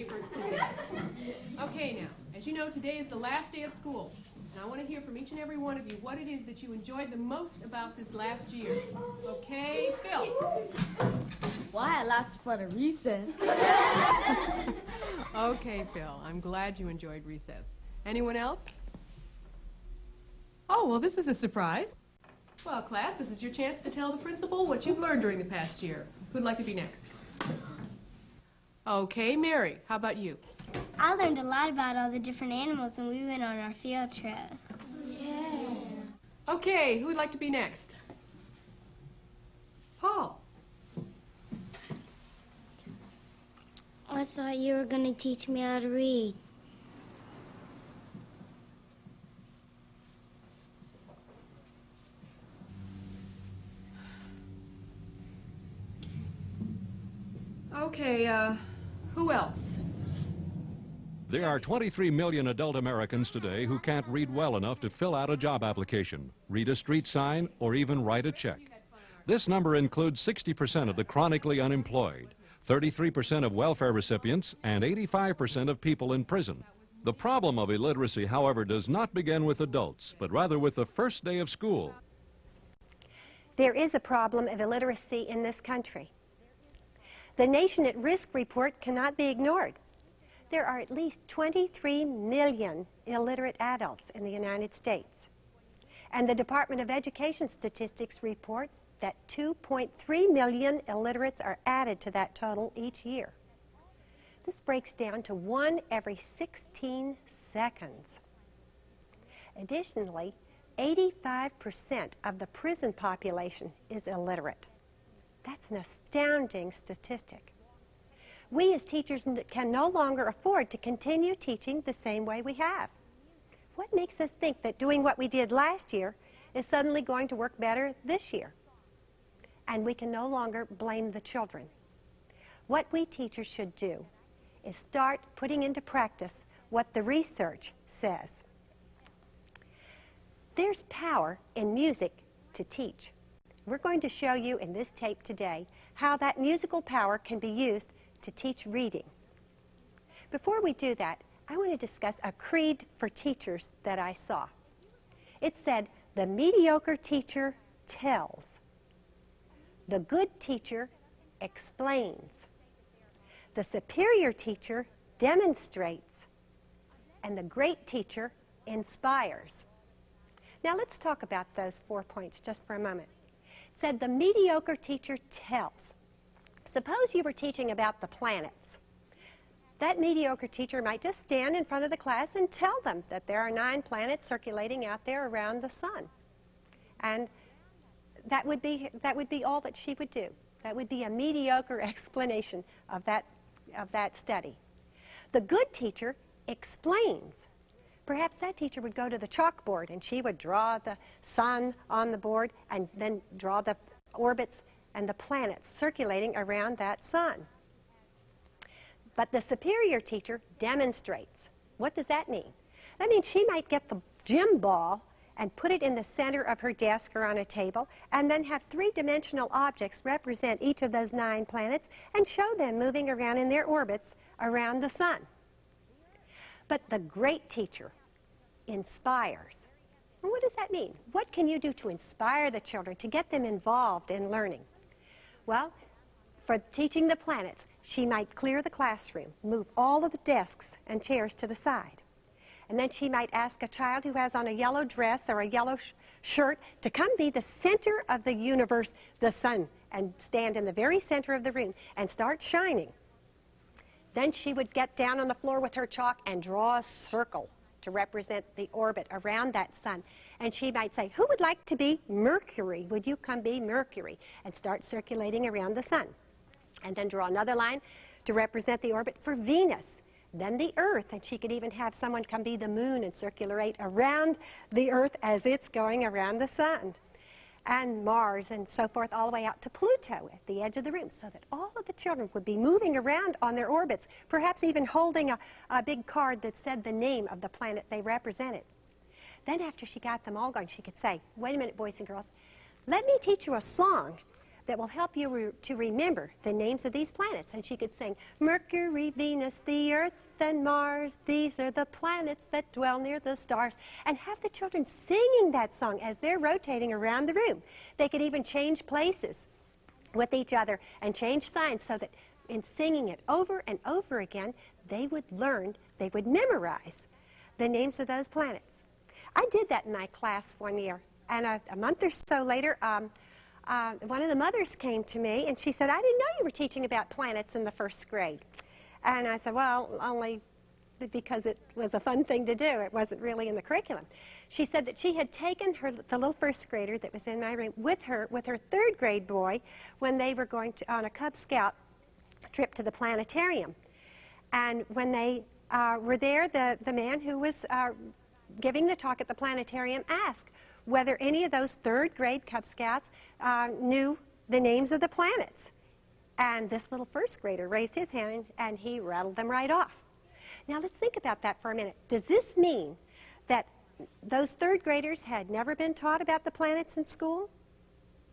paper and sit down. Okay, now, as you know, today is the last day of school. And I want to hear from each and every one of you what it is that you enjoyed the most about this last year. Okay, Phil. Well, I had lots of fun at recess. Okay, Phil, I'm glad you enjoyed recess. Anyone else? Oh, well, this is a surprise. Well, class, this is your chance to tell the principal what you've learned during the past year. Who'd like to be next? Okay, Mary, how about you? I learned a lot about all the different animals when we went on our field trip. Yeah. Okay, who would like to be next? Paul. I thought you were going to teach me how to read. Okay, who else? There are 23 million adult Americans today who can't read well enough to fill out a job application, read a street sign, or even write a check. This number includes 60% of the chronically unemployed, 33% of welfare recipients, and 85% of people in prison. The problem of illiteracy, however, does not begin with adults, but rather with the first day of school. There is a problem of illiteracy in this country. The Nation at Risk report cannot be ignored. There are at least 23 million illiterate adults in the United States. And the Department of Education statistics report that 2.3 million illiterates are added to that total each year. This breaks down to 1 every 16 seconds. Additionally, 85% of the prison population is illiterate. That's an astounding statistic. We as teachers can no longer afford to continue teaching the same way we have. What makes us think that doing what we did last year is suddenly going to work better this year? And we can no longer blame the children. What we teachers should do is start putting into practice what the research says. There's power in music to teach. We're going to show you in this tape today how that musical power can be used to teach reading. Before we do that, I want to discuss a creed for teachers that I saw. It said, the mediocre teacher tells. The good teacher explains. The superior teacher demonstrates. And the great teacher inspires. Now let's talk about those 4 points just for a moment. It said the mediocre teacher tells. Suppose you were teaching about the planets. That mediocre teacher might just stand in front of the class and tell them that there are 9 planets circulating out there around the sun. And that would be all that she would do. That would be a mediocre explanation of that study. The good teacher explains. Perhaps that teacher would go to the chalkboard and she would draw the sun on the board and then draw the orbits and the planets circulating around that sun. But the superior teacher demonstrates. What does that mean? That means she might get the gym ball and put it in the center of her desk or on a table, and then have 3-dimensional objects represent each of those 9 planets and show them moving around in their orbits around the sun. But the great teacher inspires. And what does that mean? What can you do to inspire the children, to get them involved in learning? Well, for teaching the planets, she might clear the classroom, move all of the desks and chairs to the side. And then she might ask a child who has on a yellow dress or a yellow shirt to come be the center of the universe, the sun, and stand in the very center of the room and start shining. Then she would get down on the floor with her chalk and draw a circle to represent the orbit around that sun. And she might say, who would like to be Mercury? Would you come be Mercury? And start circulating around the sun. And then draw another line to represent the orbit for Venus. Then the Earth, and she could even have someone come be the moon and circulate around the Earth as it's going around the sun. And Mars and so forth, all the way out to Pluto at the edge of the room, so that all of the children would be moving around on their orbits, perhaps even holding a big card that said the name of the planet they represented. Then after she got them all going, she could say, wait a minute, boys and girls, let me teach you a song that will help you to remember the names of these planets. And she could sing, Mercury, Venus, the Earth, and Mars, these are the planets that dwell near the stars. And have the children singing that song as they're rotating around the room. They could even change places with each other and change signs so that in singing it over and over again, they would learn, they would memorize the names of those planets. I did that in my class one year, and a month or so later, one of the mothers came to me and she said, I didn't know you were teaching about planets in the first grade. And I said, well, only because it was a fun thing to do. It wasn't really in the curriculum. She said that she had taken the little first grader that was in my room with her third grade boy when they were going on a Cub Scout trip to the planetarium. And when they were there, the man who was giving the talk at the planetarium asked whether any of those third grade Cub Scouts knew the names of the planets. And this little first grader raised his hand and he rattled them right off. Now let's think about that for a minute. Does this mean that those third graders had never been taught about the planets in school?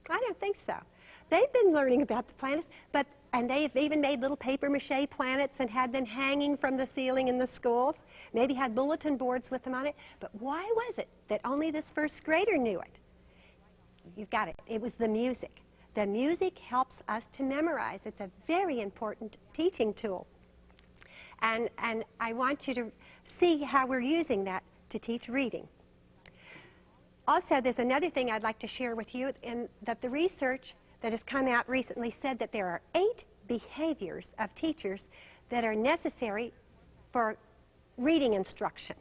I don't think so. They've been learning about the planets, and they've even made little paper mache planets and had them hanging from the ceiling in the schools, maybe had bulletin boards with them on it. But why was it that only this first grader knew it? You've got it. It was the music. The music helps us to memorize. It's a very important teaching tool. And I want you to see how we're using that to teach reading. Also, there's another thing I'd like to share with you, in that the research that has come out recently said that there are 8 behaviors of teachers that are necessary for reading instruction.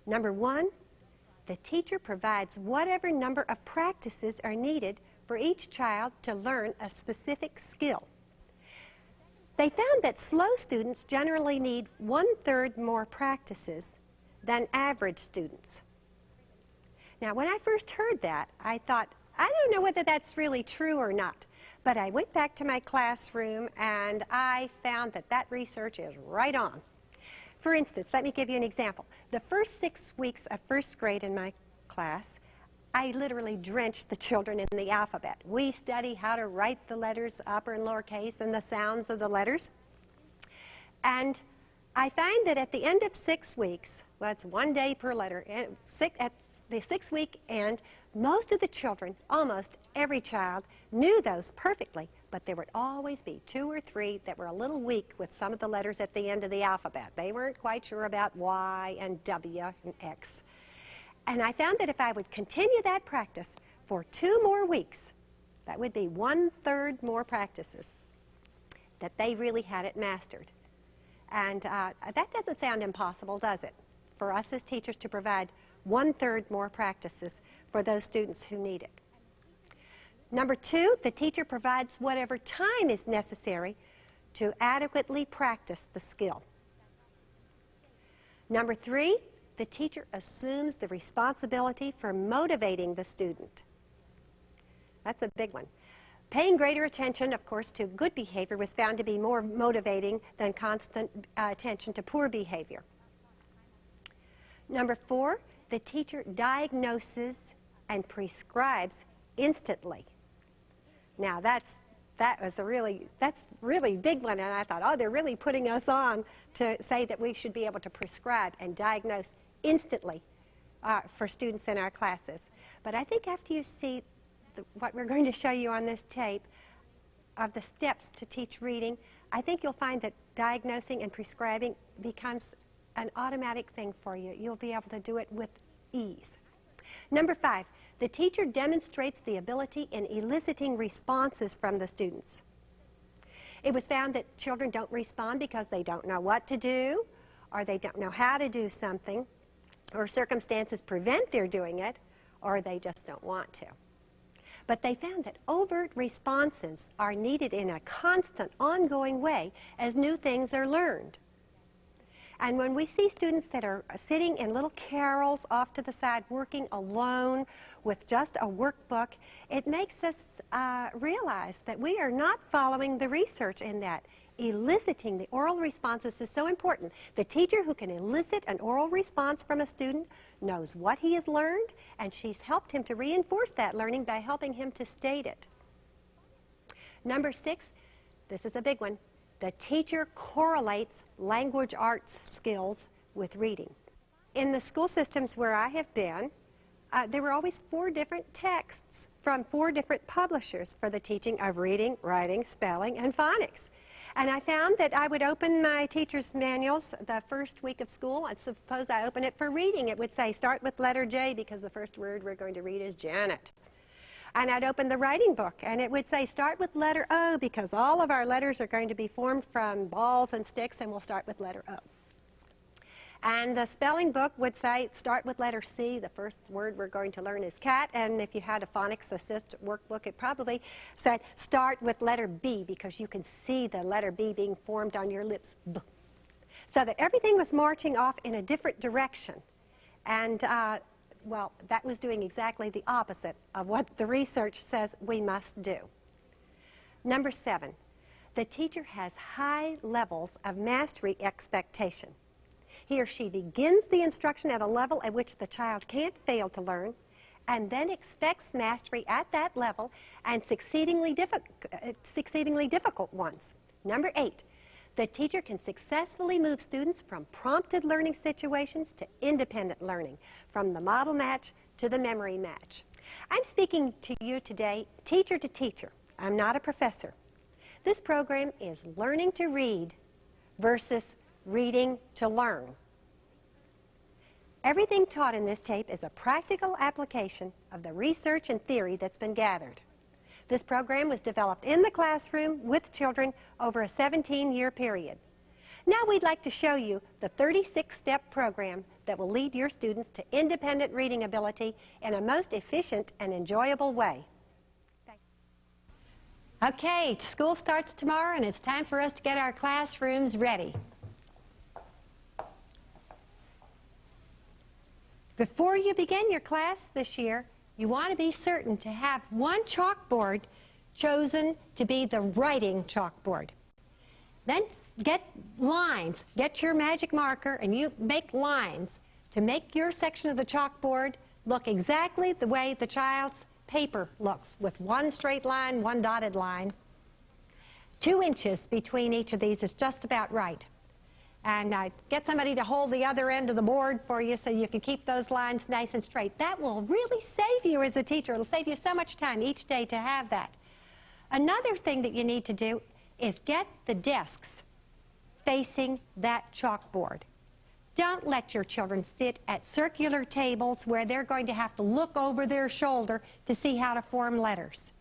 Number 1, the teacher provides whatever number of practices are needed for each child to learn a specific skill. They found that slow students generally need 1/3 more practices than average students. Now, when I first heard that, I thought, I don't know whether that's really true or not. But I went back to my classroom and I found that that research is right on. For instance, let me give you an example. The first 6 weeks of first grade in my class, I literally drenched the children in the alphabet. We study how to write the letters, upper and lowercase, and the sounds of the letters. And I find that at the end of 6 weeks, well, it's 1 day per letter, at the 6-week end, most of the children, almost every child, knew those perfectly, but there would always be 2 or 3 that were a little weak with some of the letters at the end of the alphabet. They weren't quite sure about Y and W and X. And I found that if I would continue that practice for 2 more weeks, that would be 1/3 more practices, that they really had it mastered. And that doesn't sound impossible, does it? For us as teachers to provide 1/3 more practices for those students who need it. Number 2, the teacher provides whatever time is necessary to adequately practice the skill. Number 3, the teacher assumes the responsibility for motivating the student. That's a big one. Paying greater attention, of course, to good behavior was found to be more motivating than constant attention to poor behavior. Number 4, the teacher diagnoses and prescribes instantly. Now that's really big one, and I thought, oh, they're really putting us on to say that we should be able to prescribe and diagnose instantly for students in our classes. But I think after you see what we're going to show you on this tape of the steps to teach reading, I think you'll find that diagnosing and prescribing becomes an automatic thing for you. You'll be able to do it with ease. Number 5, the teacher demonstrates the ability in eliciting responses from the students. It was found that children don't respond because they don't know what to do, or they don't know how to do something, or circumstances prevent their doing it, or they just don't want to. But they found that overt responses are needed in a constant, ongoing way as new things are learned. And when we see students that are sitting in little carols off to the side, working alone with just a workbook, it makes us realize that we are not following the research in that. Eliciting the oral responses is so important. The teacher who can elicit an oral response from a student knows what he has learned, and she's helped him to reinforce that learning by helping him to state it. Number 6, this is a big one. The teacher correlates language arts skills with reading. In the school systems where I have been, there were always 4 different texts from 4 different publishers for the teaching of reading, writing, spelling, and phonics. And I found that I would open my teacher's manuals the first week of school, and suppose I open it for reading. It would say, start with letter J because the first word we're going to read is Janet. And I'd open the writing book, and it would say, start with letter O because all of our letters are going to be formed from balls and sticks, and we'll start with letter O. And the spelling book would say, start with letter C. The first word we're going to learn is cat. And if you had a phonics assist workbook, it probably said, start with letter B because you can see the letter B being formed on your lips. B. So that everything was marching off in a different direction. And, well, that was doing exactly the opposite of what the research says we must do. Number 7, the teacher has high levels of mastery expectation. He or she begins the instruction at a level at which the child can't fail to learn, and then expects mastery at that level and succeedingly difficult ones. Number 8, the teacher can successfully move students from prompted learning situations to independent learning, from the model match to the memory match. I'm speaking to you today, teacher to teacher. I'm not a professor. This program is learning to read versus reading to learn. Everything taught in this tape is a practical application of the research and theory that's been gathered. This program was developed in the classroom with children over a 17-year period. Now we'd like to show you the 36-step program that will lead your students to independent reading ability in a most efficient and enjoyable way. Okay, school starts tomorrow and it's time for us to get our classrooms ready. Before you begin your class this year, you want to be certain to have one chalkboard chosen to be the writing chalkboard. Then get lines. Get your magic marker and you make lines to make your section of the chalkboard look exactly the way the child's paper looks, with one straight line, one dotted line. 2 inches between each of these is just about right. And get somebody to hold the other end of the board for you so you can keep those lines nice and straight. That will really save you as a teacher. It'll save you so much time each day to have that. Another thing that you need to do is get the desks facing that chalkboard. Don't let your children sit at circular tables where they're going to have to look over their shoulder to see how to form letters.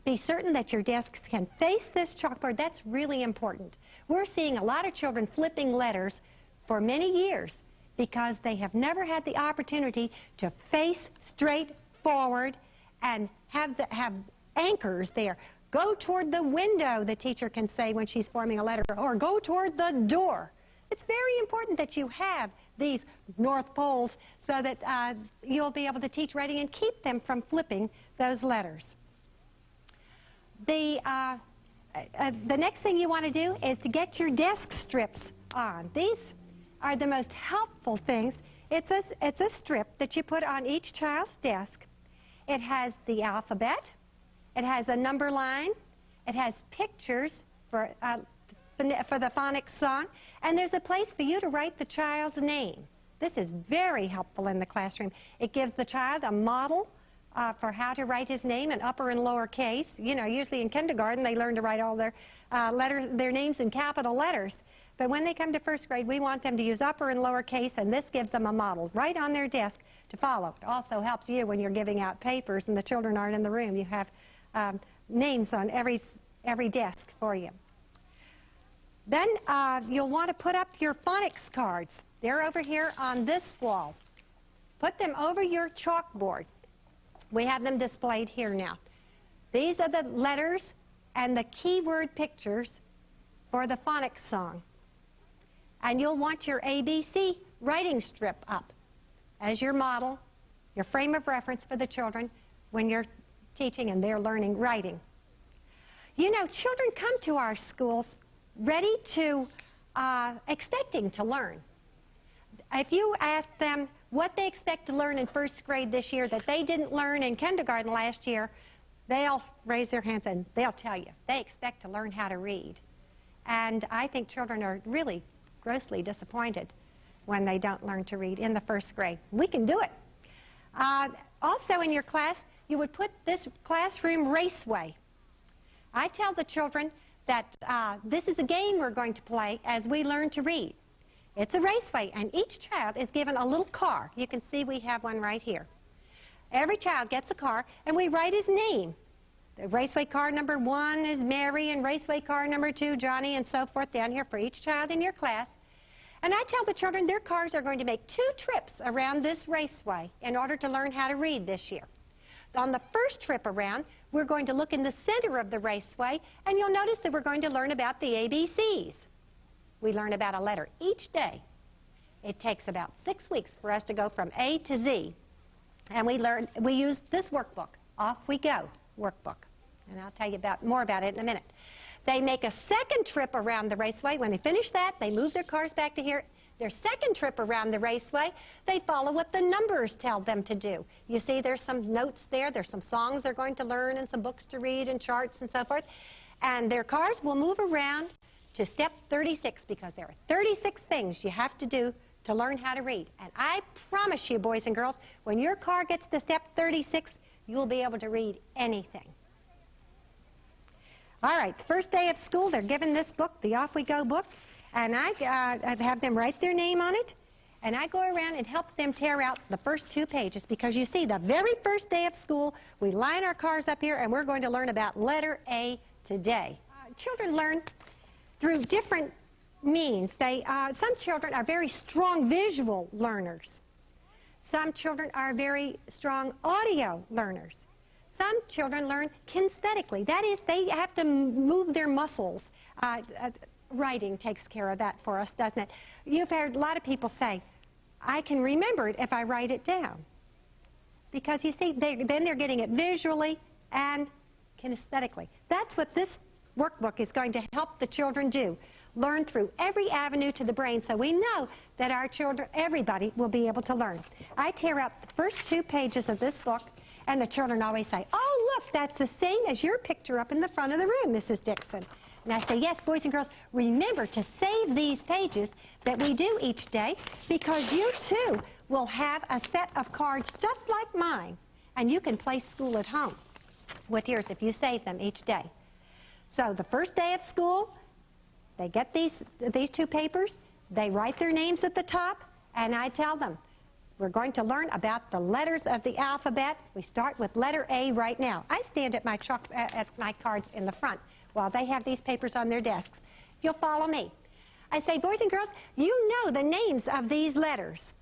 Be certain that your desks can face this chalkboard. That's really important. We're seeing a lot of children flipping letters for many years because they have never had the opportunity to face straight forward and have anchors there. Go toward the window, the teacher can say when she's forming a letter, or go toward the door. It's very important that you have these north poles so that you'll be able to teach writing and keep them from flipping those letters. The next thing you want to do is to get your desk strips on. These are the most helpful things. It's a strip that you put on each child's desk. It has the alphabet. It has a number line. It has pictures for the phonics song. And there's a place for you to write the child's name. This is very helpful in the classroom. It gives the child a model for how to write his name in upper and lower case. You know, usually in kindergarten they learn to write all their their names in capital letters. But when they come to first grade, we want them to use upper and lower case, and this gives them a model right on their desk to follow. It also helps you when you're giving out papers and the children aren't in the room. You have names on every desk for you. Then you'll want to put up your phonics cards. They're over here on this wall. Put them over your chalkboard. We have them displayed here now. These are the letters and the keyword pictures for the phonics song. And you'll want your ABC writing strip up as your model, your frame of reference for the children when you're teaching and they're learning writing. You know, children come to our schools ready to, expecting to learn. If you ask them what they expect to learn in first grade this year that they didn't learn in kindergarten last year, they'll raise their hands and they'll tell you they expect to learn how to read. And I think children are really grossly disappointed when they don't learn to read in the first grade. We can do it. Also in your class, you would put this classroom raceway. I tell the children that this is a game we're going to play as we learn to read. It's a raceway, and each child is given a little car. You can see we have one right here. Every child gets a car, and we write his name. The raceway car number 1 is Mary, and raceway car number 2, Johnny, and so forth down here for each child in your class. And I tell the children their cars are going to make 2 trips around this raceway in order to learn how to read this year. On the first trip around, we're going to look in the center of the raceway, and you'll notice that we're going to learn about the ABCs. We learn about a letter each day. It takes about 6 weeks for us to go from A to Z. And we use this workbook, Off We Go workbook. And I'll tell you more about it in a minute. They make a second trip around the raceway. When they finish that, they move their cars back to here. Their second trip around the raceway, they follow what the numbers tell them to do. You see there's some notes there. There's some songs they're going to learn and some books to read and charts and so forth. And their cars will move around to step 36 because there are 36 things you have to do to learn how to read. And I promise you, boys and girls, when your car gets to step 36, you'll be able to read anything. All right, the first day of school, they're given this book, the Off We Go book, and I have them write their name on it, and I go around and help them tear out the first 2 pages because you see, the very first day of school, we line our cars up here, and we're going to learn about letter A today. Children learn through different means. Some children are very strong visual learners. Some children are very strong audio learners. Some children learn kinesthetically. That is, they have to move their muscles. Writing takes care of that for us, doesn't it? You've heard a lot of people say, I can remember it if I write it down. Because you see, then they're getting it visually and kinesthetically. That's what this workbook is going to help the children do. Learn through every avenue to the brain so we know that our children, everybody, will be able to learn. I tear out the first 2 pages of this book, and the children always say, oh, look, that's the same as your picture up in the front of the room, Mrs. Dixon. And I say, yes, boys and girls, remember to save these pages that we do each day because you, too, will have a set of cards just like mine, and you can play school at home with yours if you save them each day. So the first day of school, they get these 2 papers, they write their names at the top, and I tell them, we're going to learn about the letters of the alphabet. We start with letter A right now. I stand at my cards in the front while they have these papers on their desks. If you'll follow me. I say, boys and girls, you know the names of these letters.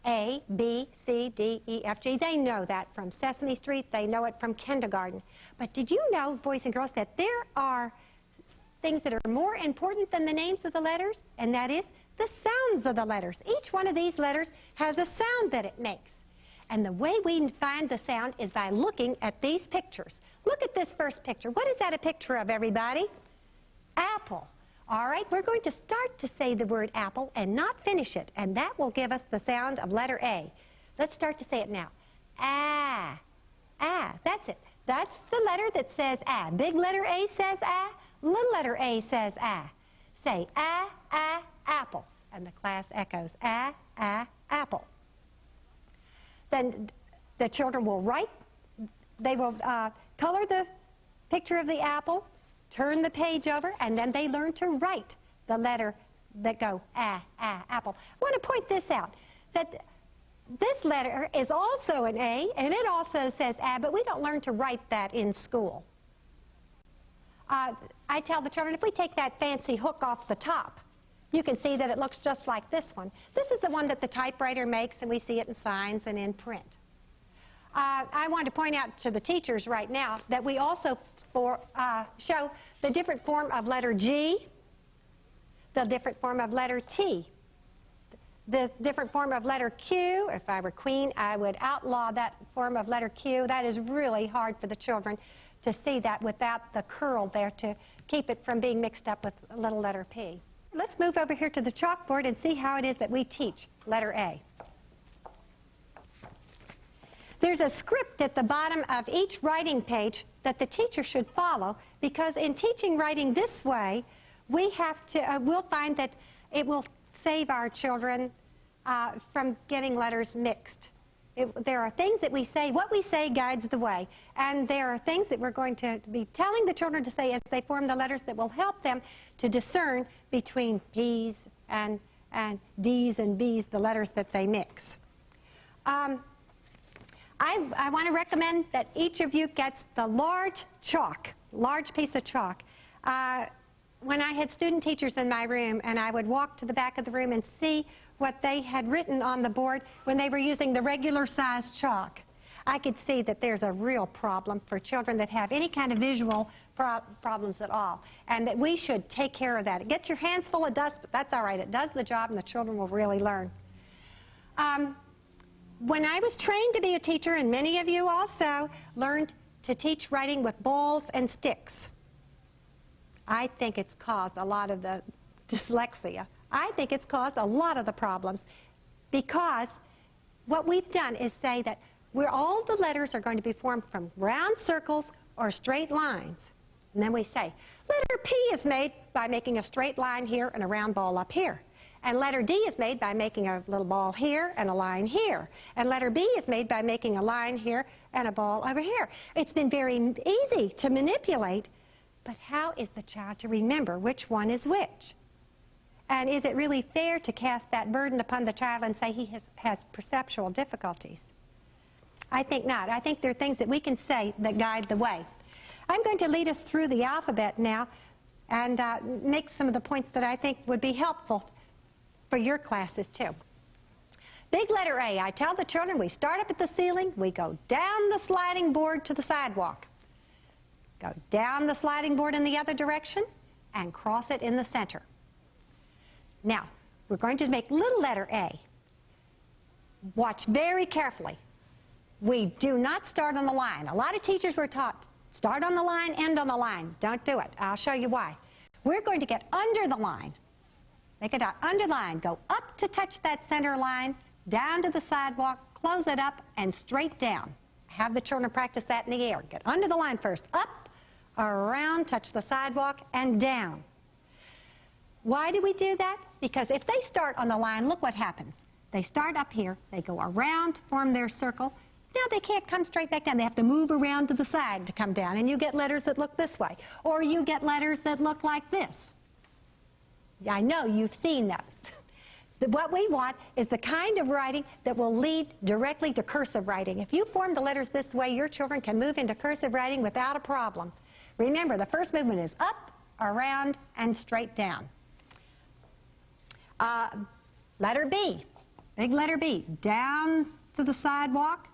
A, B, C, D, E, F, G. They know that from Sesame Street. They know it from kindergarten. But did you know, boys and girls, that there are things that are more important than the names of the letters? And that is the sounds of the letters. Each one of these letters has a sound that it makes. And the way we find the sound is by looking at these pictures. Look at this first picture. What is that a picture of, everybody? Apple. All right, we're going to start to say the word apple and not finish it, and that will give us the sound of letter A. Let's start to say it now. Ah, ah, that's it. That's the letter that says ah. Big letter A says ah, little letter A says ah. Say ah, ah, apple. And the class echoes ah, ah, apple. Then the children will write, they will color the picture of the apple, turn the page over, and then they learn to write the letter that go ah, ah, apple. I want to point this out, that this letter is also an A, and it also says ah, but we don't learn to write that in school. I tell the children, if we take that fancy hook off the top, you can see that it looks just like this one. This is the one that the typewriter makes, and we see it in signs and in print. I want to point out to the teachers right now that we also show the different form of letter G, the different form of letter T, the different form of letter Q. If I were queen, I would outlaw that form of letter Q. That is really hard for the children to see that without the curl there to keep it from being mixed up with little letter P. Let's move over here to the chalkboard and see how it is that we teach letter A. There's a script at the bottom of each writing page that the teacher should follow, because in teaching writing this way, we'll find that it will save our children from getting letters mixed. There are things that we say, what we say guides the way, and there are things that we're going to be telling the children to say as they form the letters that will help them to discern between P's and D's and B's, the letters that they mix. I want to recommend that each of you gets the large piece of chalk. When I had student teachers in my room, and I would walk to the back of the room and see what they had written on the board when they were using the regular size chalk, I could see that there's a real problem for children that have any kind of visual problems at all, and that we should take care of that. It gets your hands full of dust, but that's all right. It does the job, and the children will really learn. When I was trained to be a teacher, and many of you also learned to teach writing with balls and sticks, I think it's caused a lot of the dyslexia. I think it's caused a lot of the problems, because what we've done is say that all the letters are going to be formed from round circles or straight lines. And then we say, letter P is made by making a straight line here and a round ball up here. And letter D is made by making a little ball here and a line here. And letter B is made by making a line here and a ball over here. It's been very easy to manipulate, but how is the child to remember which one is which? And is it really fair to cast that burden upon the child and say he has perceptual difficulties? I think not. I think there are things that we can say that guide the way. I'm going to lead us through the alphabet now and make some of the points that I think would be helpful for your classes too. Big letter A. I tell the children we start up at the ceiling, we go down the sliding board to the sidewalk. Go down the sliding board in the other direction and cross it in the center. Now, we're going to make little letter A. Watch very carefully. We do not start on the line. A lot of teachers were taught, start on the line, end on the line. Don't do it. I'll show you why. We're going to get under the line. Make a dot under the line. Go up to touch that center line, down to the sidewalk, close it up, and straight down. Have the children practice that in the air. Get under the line first. Up, around, touch the sidewalk, and down. Why do we do that? Because if they start on the line, look what happens. They start up here, they go around, form their circle. Now they can't come straight back down. They have to move around to the side to come down, and you get letters that look this way. Or you get letters that look like this. I know you've seen those. What we want is the kind of writing that will lead directly to cursive writing. If you form the letters this way, your children can move into cursive writing without a problem. Remember, the first movement is up, around, and straight down. Letter B, big letter B, down to the sidewalk,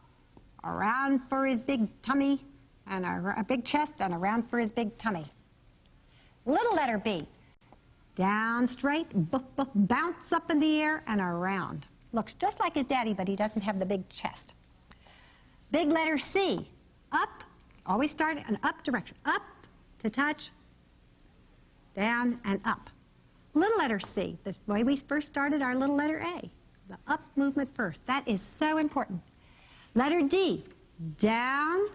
around for his big tummy, and a big chest, and around for his big tummy. Little letter B, down straight, bounce up in the air, and around. Looks just like his daddy, but he doesn't have the big chest. Big letter C, up, always start in an up direction, up to touch, down and up. Little letter C, the way we first started our little letter A, the up movement first. That is so important. Letter D, down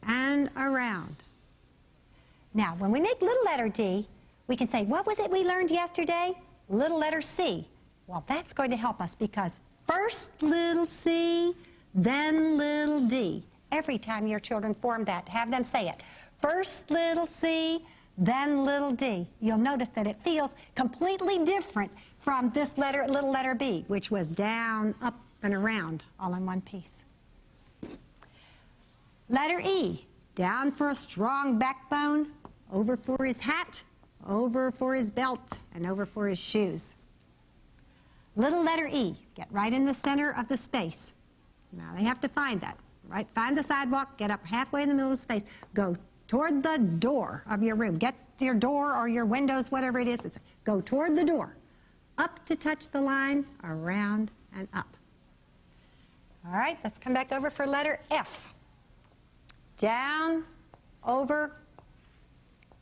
and around. Now, when we make little letter D, we can say, what was it we learned yesterday? Little letter C. Well, that's going to help us, because first little C, then little d. Every time your children form that, have them say it. First little c, then little d. You'll notice that it feels completely different from this letter, little letter b, which was down, up, and around, all in one piece. Letter E, down for a strong backbone, over for his hat, over for his belt, and over for his shoes. Little letter E, get right in the center of the space. Now they have to find that. Right, find the sidewalk, get up halfway in the middle of the space, go toward the door of your room. Get your door or your windows, whatever it is. Go toward the door, up to touch the line, around and up. All right, let's come back over for letter F. Down, over,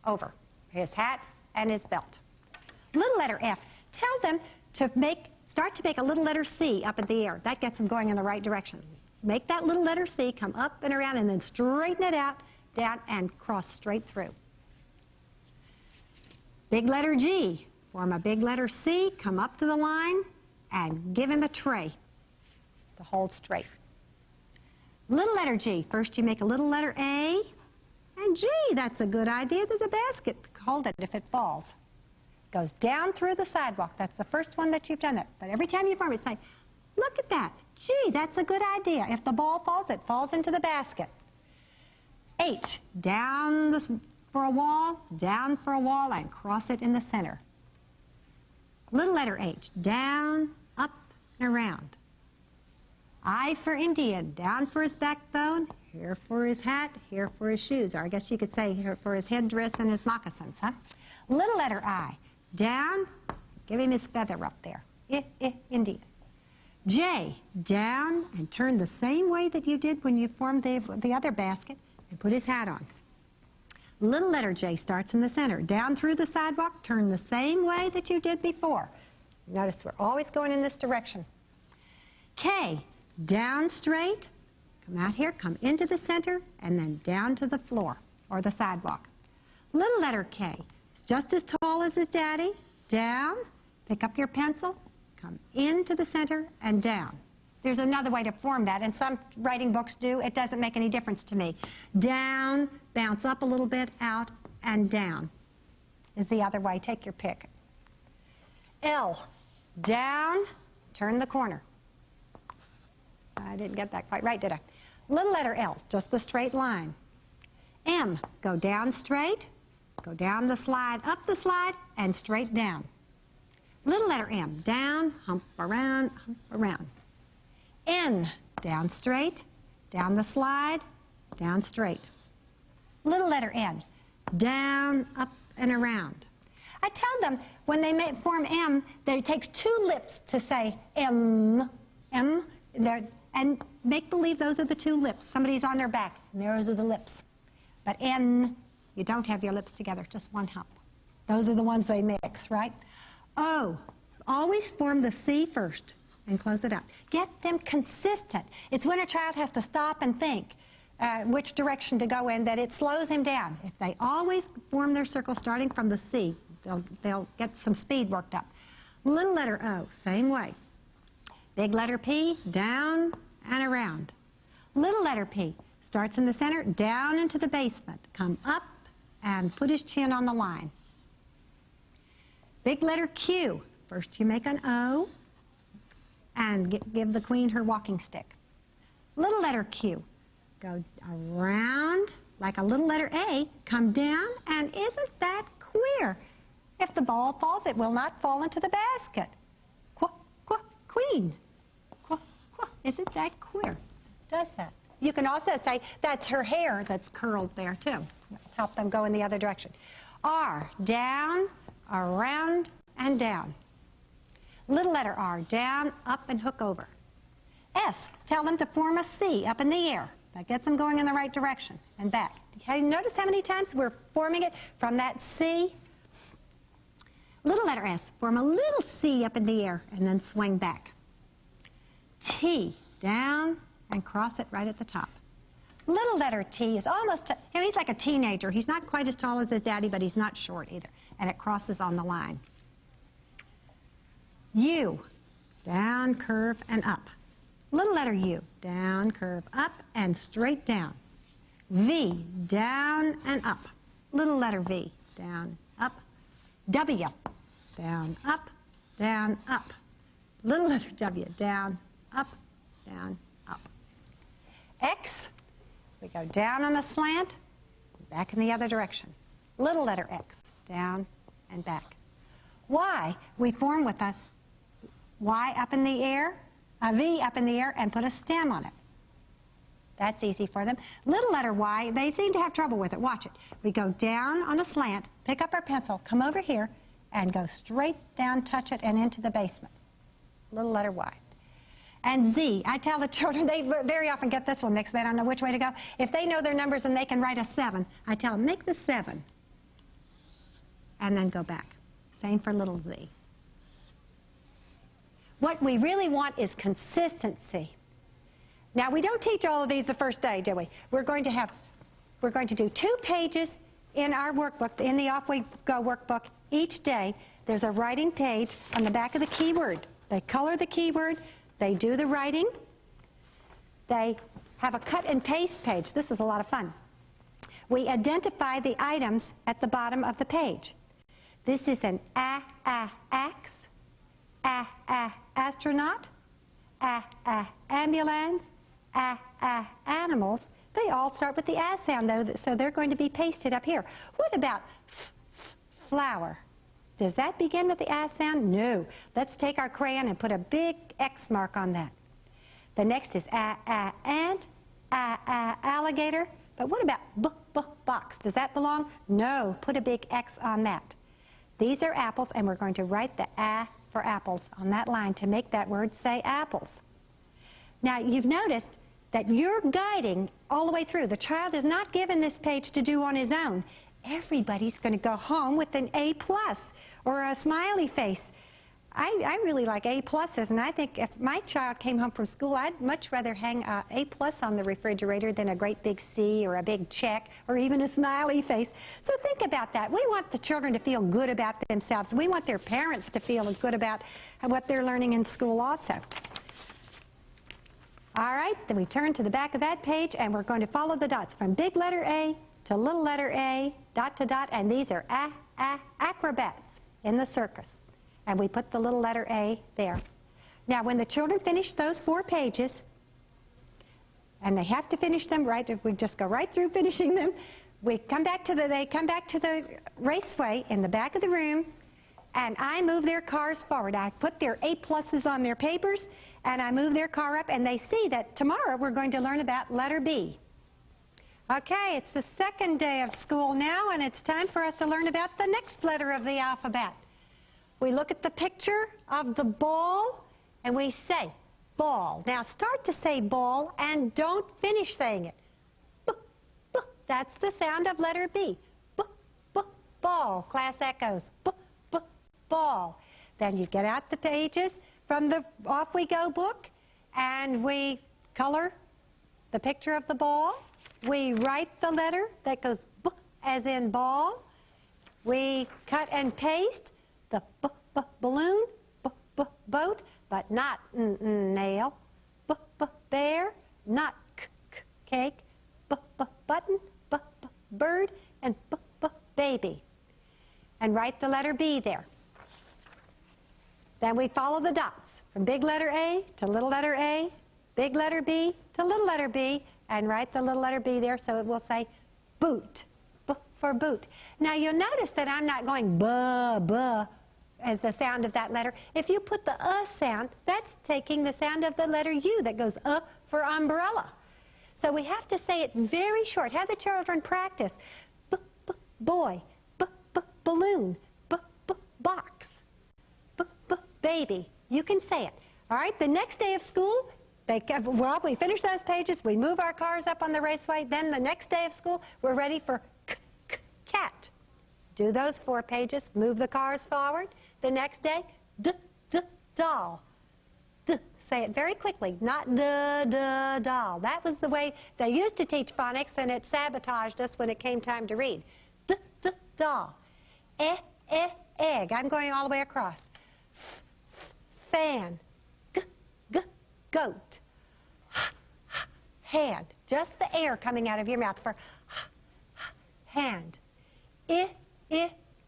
over. His hat and his belt. Little letter F. Tell them to start to make a little letter C up in the air. That gets them going in the right direction. make that little letter C come up and around and then straighten it out, down, and cross straight through. Big letter G, form a big letter C, come up to the line, and give him a tray to hold straight. Little letter G, first you make a little letter A, and G, that's a good idea. There's a basket. Hold it if it falls. Goes down through the sidewalk. That's the first one that you've done that. But every time you form it, say, look at that. Gee, that's a good idea. If the ball falls, it falls into the basket. H, down for a wall, and cross it in the center. Little letter H, down, up, and around. I for Indian, down for his backbone, here for his hat, here for his shoes. Or I guess you could say here for his headdress and his moccasins, huh? Little letter I, down, give him his feather up there. Indian. J, down, and turn the same way that you did when you formed the other basket, and put his hat on. Little letter J starts in the center. Down through the sidewalk, turn the same way that you did before. Notice we're always going in this direction. K, down straight, come out here, come into the center, and then down to the floor, or the sidewalk. Little letter K, just as tall as his daddy, down, pick up your pencil, come into the center, and down. There's another way to form that, and some writing books do. It doesn't make any difference to me. Down, bounce up a little bit, out, and down is the other way. Take your pick. L, down, turn the corner. I didn't get that quite right, did I? Little letter L, just the straight line. M, go down straight, go down the slide, up the slide, and straight down. Little letter M, down, hump around, hump around. N, down straight, down the slide, down straight. Little letter N, down, up, and around. I tell them when they form M that it takes two lips to say M, and make believe those are the two lips. Somebody's on their back, and those are the lips. But N, you don't have your lips together, just one hump. Those are the ones they mix, right? O, always form the C first and close it up. Get them consistent. It's when a child has to stop and think which direction to go in that it slows him down. If they always form their circle starting from the C, they'll get some speed worked up. Little letter O, same way. Big letter P, down and around. Little letter P starts in the center, down into the basement, come up and put his chin on the line. Big letter Q, first you make an O and give the queen her walking stick. Little letter Q, go around like a little letter A, come down, and isn't that queer? If the ball falls, it will not fall into the basket. Queen. Isn't that queer? Does that? You can also say that's her hair that's curled there too. Help them go in the other direction. R, down, around, and down. Little letter R, down, up, and hook over. S, tell them to form a C up in the air. That gets them going in the right direction and back. Have you noticed how many times we're forming it from that C? Little letter S, form a little C up in the air and then swing back. T, down, and cross it right at the top. Little letter T is almost, he's like a teenager. He's not quite as tall as his daddy, but he's not short either. And it crosses on the line. U, down, curve, and up. Little letter U, down, curve, up, and straight down. V, down and up. Little letter V, down, up. W, down, up, down, up. Little letter W, down, up, down, up. X, we go down on a slant, back in the other direction. Little letter X, down and back. Y, we form with a Y up in the air, a V up in the air, and put a stem on it. That's easy for them. Little letter Y, they seem to have trouble with it. Watch it. We go down on a slant, pick up our pencil, come over here, and go straight down, touch it, and into the basement. Little letter Y. And Z, I tell the children, they very often get this one mixed. They don't know which way to go. If they know their numbers and they can write a 7, I tell them, make the 7, and then go back. Same for little Z. What we really want is consistency. Now, we don't teach all of these the first day, do we? We're going to do 2 pages in our workbook, in the Off We Go workbook each day. There's a writing page on the back of the keyword. They color the keyword, they do the writing, they have a cut and paste page. This is a lot of fun. We identify the items at the bottom of the page. This is an axe, astronaut, ambulance, animals. They all start with the sound, though, so they're going to be pasted up here. What about flower? Does that begin with the sound? No. Let's take our crayon and put a big X mark on that. The next is ant, alligator. But what about box? Does that belong? No. Put a big X on that. These are apples, and we're going to write the for apples on that line to make that word say apples. Now, you've noticed that you're guiding all the way through. The child is not given this page to do on his own. Everybody's going to go home with an A+ or a smiley face. I really like A+, and I think if my child came home from school, I'd much rather hang a A+ on the refrigerator than a great big C or a big check or even a smiley face. So think about that. We want the children to feel good about themselves. We want their parents to feel good about what they're learning in school also. All right, then we turn to the back of that page, and we're going to follow the dots from big letter A to little letter A, dot to dot, and these are acrobats in the circus. And we put the little letter A there. Now, when the children finish those 4 pages, and they have to finish them right, if we just go right through finishing them, they come back to the raceway in the back of the room, and I move their cars forward. I put their A+ on their papers, and I move their car up, and they see that tomorrow we're going to learn about letter B. Okay, it's the 2nd day of school now, and it's time for us to learn about the next letter of the alphabet. We look at the picture of the ball, and we say, ball. Now, start to say ball, and don't finish saying it. B, b. That's the sound of letter B. B, b, ball. Class echoes. B, b, ball. Then you get out the pages from the Off We Go book, and we color the picture of the ball. We write the letter that goes B as in ball. We cut and paste the balloon, boat, but not nail. Bear, not cake. Button, bird, and baby. And write the letter B there. Then we follow the dots from big letter A to little letter A, big letter B to little letter B, and write the little letter B there so it will say boot, for boot. Now you'll notice that I'm not going buh as the sound of that letter. If you put the sound, that's taking the sound of the letter U that goes for umbrella. So we have to say it very short. Have the children practice. Boy, balloon, box, baby. You can say it. All right, the next day of school, we finish those pages, we move our cars up on the raceway, then the next day of school, we're ready for cat. Do those 4 pages, move the cars forward. The next day, doll. Say it very quickly, not doll. That was the way they used to teach phonics, and it sabotaged us when it came time to read. Doll. Egg. I'm going all the way across. Fan. Goat. Hand. Just the air coming out of your mouth for hand.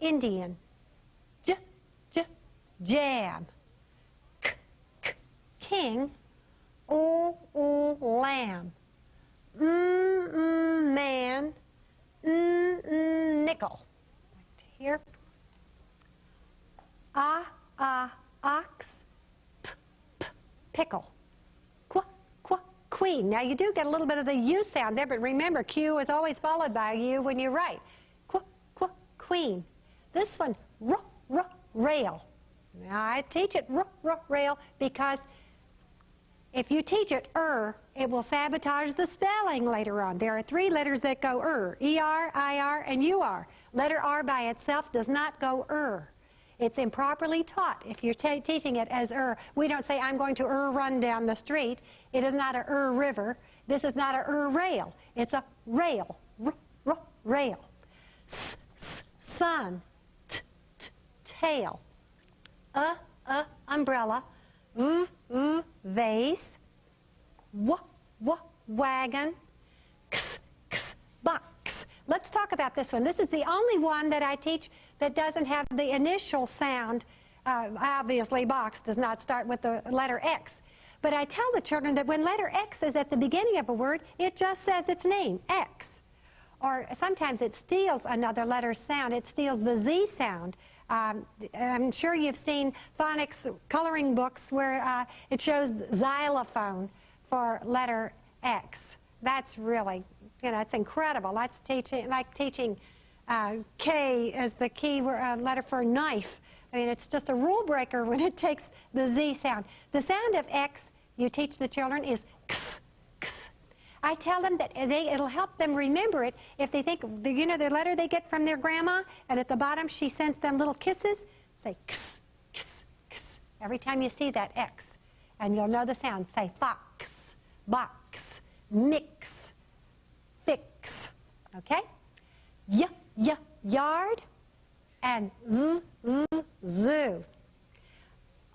Indian. Jam. King. Lamb. Man. Nickel. Here. Ox. Pickle. Queen. Now you do get a little bit of the U sound there, but remember, Q is always followed by a U when you write. Queen. This one, rail. Now I teach it rail because if you teach it it will sabotage the spelling later on. There are 3 letters that go E-R, I-R, and U-R. Letter R by itself does not go It's improperly taught if you're teaching it as We don't say, I'm going to run down the street. It is not a river. This is not a rail. It's a rail. Rail. Sun. Tail. Umbrella. Vase. Wagon. Box. Let's talk about this one. This is the only one that I teach that doesn't have the initial sound. Obviously, box does not start with the letter X. But I tell the children that when letter X is at the beginning of a word, it just says its name, X. Or sometimes it steals another letter's sound. It steals the Z sound. I'm sure you've seen phonics coloring books where it shows xylophone for letter X. That's really, it's incredible. That's like teaching K as the key letter for knife. I mean, it's just a rule breaker when it takes the Z sound. The sound of X you teach the children is X, X. I tell them that it'll help them remember it if they think, the letter they get from their grandma, and at the bottom she sends them little kisses. Say X, X, X. Every time you see that X, and you'll know the sound. Say fox, box, mix, fix. Okay? Yard, and zoo.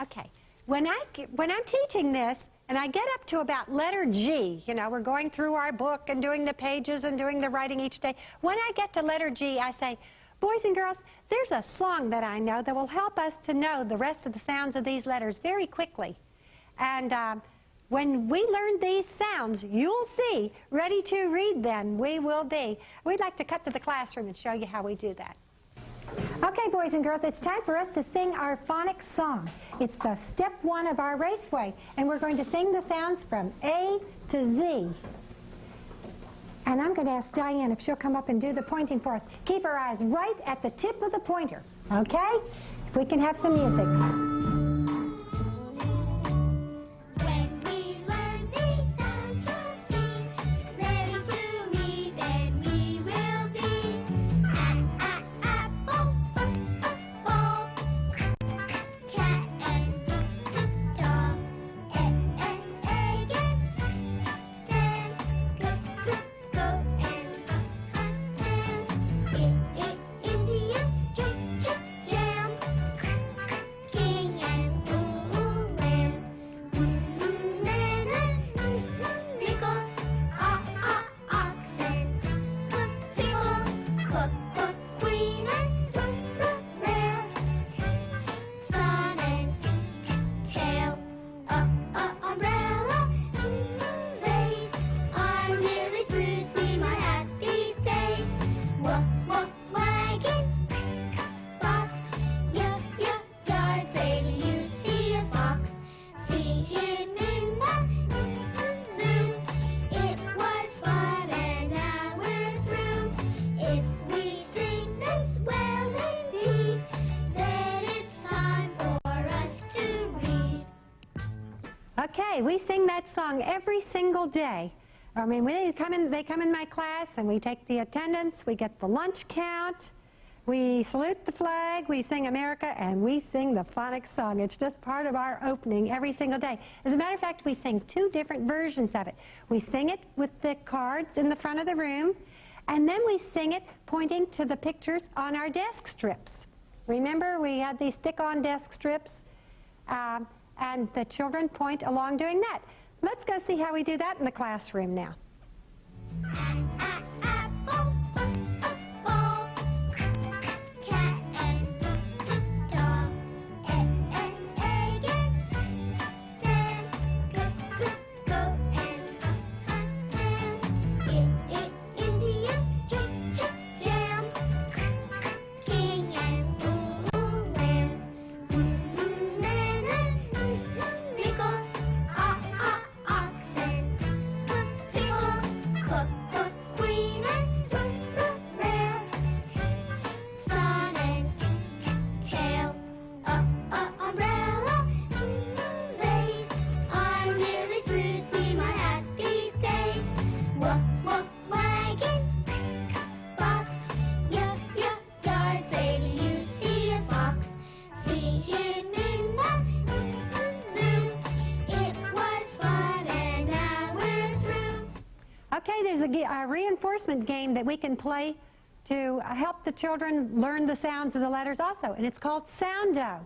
Okay. When I'm teaching this, and I get up to about letter G, we're going through our book and doing the pages and doing the writing each day. When I get to letter G, I say, boys and girls, there's a song that I know that will help us to know the rest of the sounds of these letters very quickly. And when we learn these sounds, you'll see, ready to read them, we will be. We'd like to cut to the classroom and show you how we do that. Okay, boys and girls, it's time for us to sing our phonics song. It's the step 1 of our raceway, and we're going to sing the sounds from A to Z. And I'm going to ask Diane if she'll come up and do the pointing for us. Keep our eyes right at the tip of the pointer, okay? If we can have some music. Okay, we sing that song every single day. I mean, they come in my class, and we take the attendance, we get the lunch count, we salute the flag, we sing America, and we sing the phonics song. It's just part of our opening every single day. As a matter of fact, we sing 2 different versions of it. We sing it with the cards in the front of the room, and then we sing it pointing to the pictures on our desk strips. Remember, we had these stick-on desk strips? And the children point along doing that. Let's go see how we do that in the classroom now. Okay, there's a reinforcement game that we can play to help the children learn the sounds of the letters also, and it's called Soundo.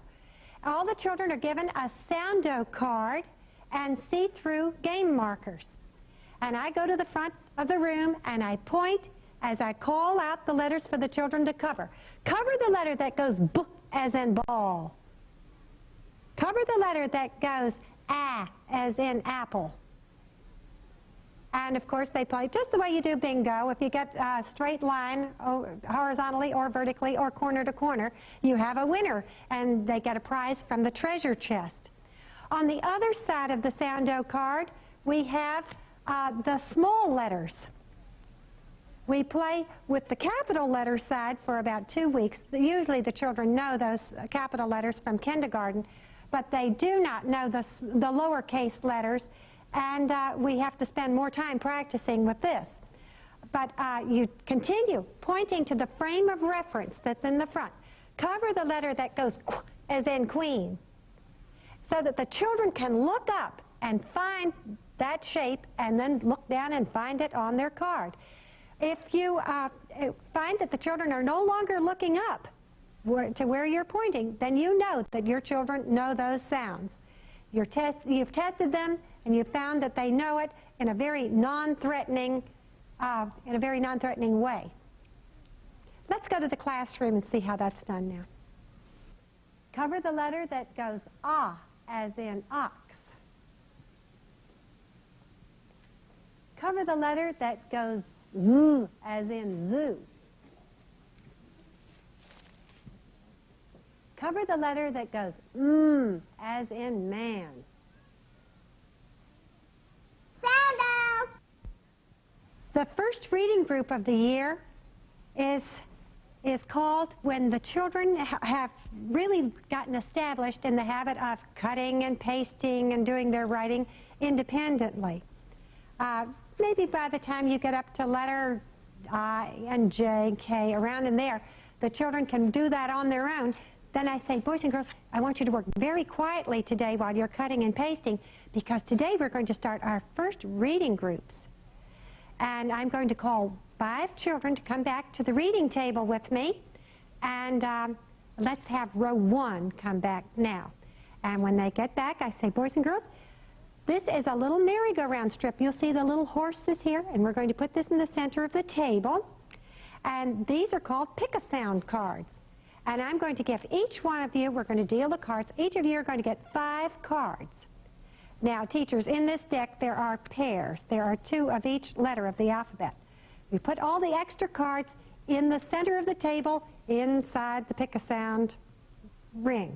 All the children are given a Soundo card and see-through game markers. And I go to the front of the room and I point as I call out the letters for the children to cover. Cover the letter that goes B as in ball. Cover the letter that goes A as in apple. And of course they play just the way you do bingo. If you get a straight line horizontally or vertically or corner to corner, you have a winner and they get a prize from the treasure chest. On the other side of the Soundo card, we have the small letters. We play with the capital letter side for about 2 weeks. Usually the children know those capital letters from kindergarten, but they do not know the lowercase letters, and we have to spend more time practicing with this. But you continue pointing to the frame of reference that's in the front. Cover the letter that goes qu as in queen, so that the children can look up and find that shape and then look down and find it on their card. If you find that the children are no longer looking up to where you're pointing, then you know that your children know those sounds. You've tested them and you've found that they know it in a very non-threatening way. Let's go to the classroom and see how that's done now. Cover the letter that goes ah as in ox. Cover the letter that goes z as in zoo. Cover the letter that goes as in man. Soundo! The first reading group of the year is called when the children have really gotten established in the habit of cutting and pasting and doing their writing independently. Maybe by the time you get up to letter I and J, K, around in there, the children can do that on their own. Then I say, boys and girls, I want you to work very quietly today while you're cutting and pasting, because today we're going to start our first reading groups. And I'm going to call 5 children to come back to the reading table with me, and let's have row 1 come back now. And when they get back, I say, boys and girls, this is a little merry-go-round strip. You'll see the little horses here, and we're going to put this in the center of the table. And these are called pick-a-sound cards. And I'm going to give each one of you, we're going to deal the cards, each of you are going to get 5 cards. Now, teachers, in this deck there are pairs. There are 2 of each letter of the alphabet. We put all the extra cards in the center of the table inside the pick-a-sound ring.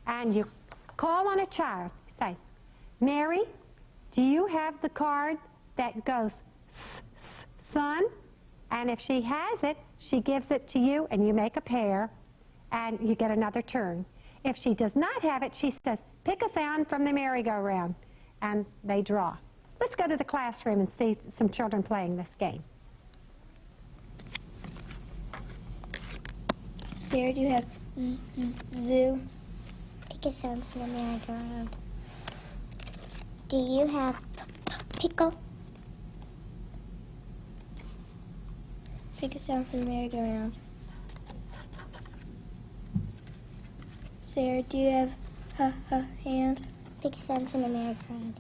And you call on a child. Say, Mary, do you have the card that goes sun? And if she has it, she gives it to you and you make a pair and you get another turn. If she does not have it, she says, pick a sound from the merry-go-round, and they draw. Let's go to the classroom and see some children playing this game. Sarah, do you have zoo? Pick a sound from the merry-go-round. Do you have pickle? Pick a sound from the merry-go-round. Sarah, do you have hand? Pick a sound from the merry-go-round.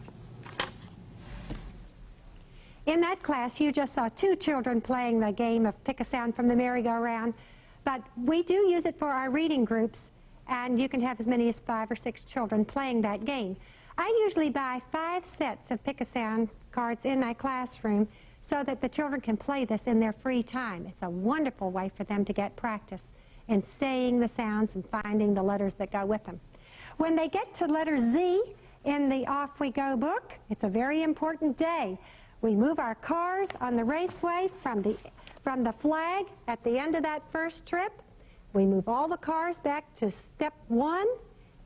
In that class, you just saw 2 children playing the game of pick a sound from the merry-go-round, but we do use it for our reading groups, and you can have as many as 5 or 6 children playing that game. I usually buy 5 sets of pick-a-sound cards in my classroom so that the children can play this in their free time. It's a wonderful way for them to get practice in saying the sounds and finding the letters that go with them. When they get to letter Z in the Off We Go book, it's a very important day. We move our cars on the raceway from the flag at the end of that first trip. We move all the cars back to step 1,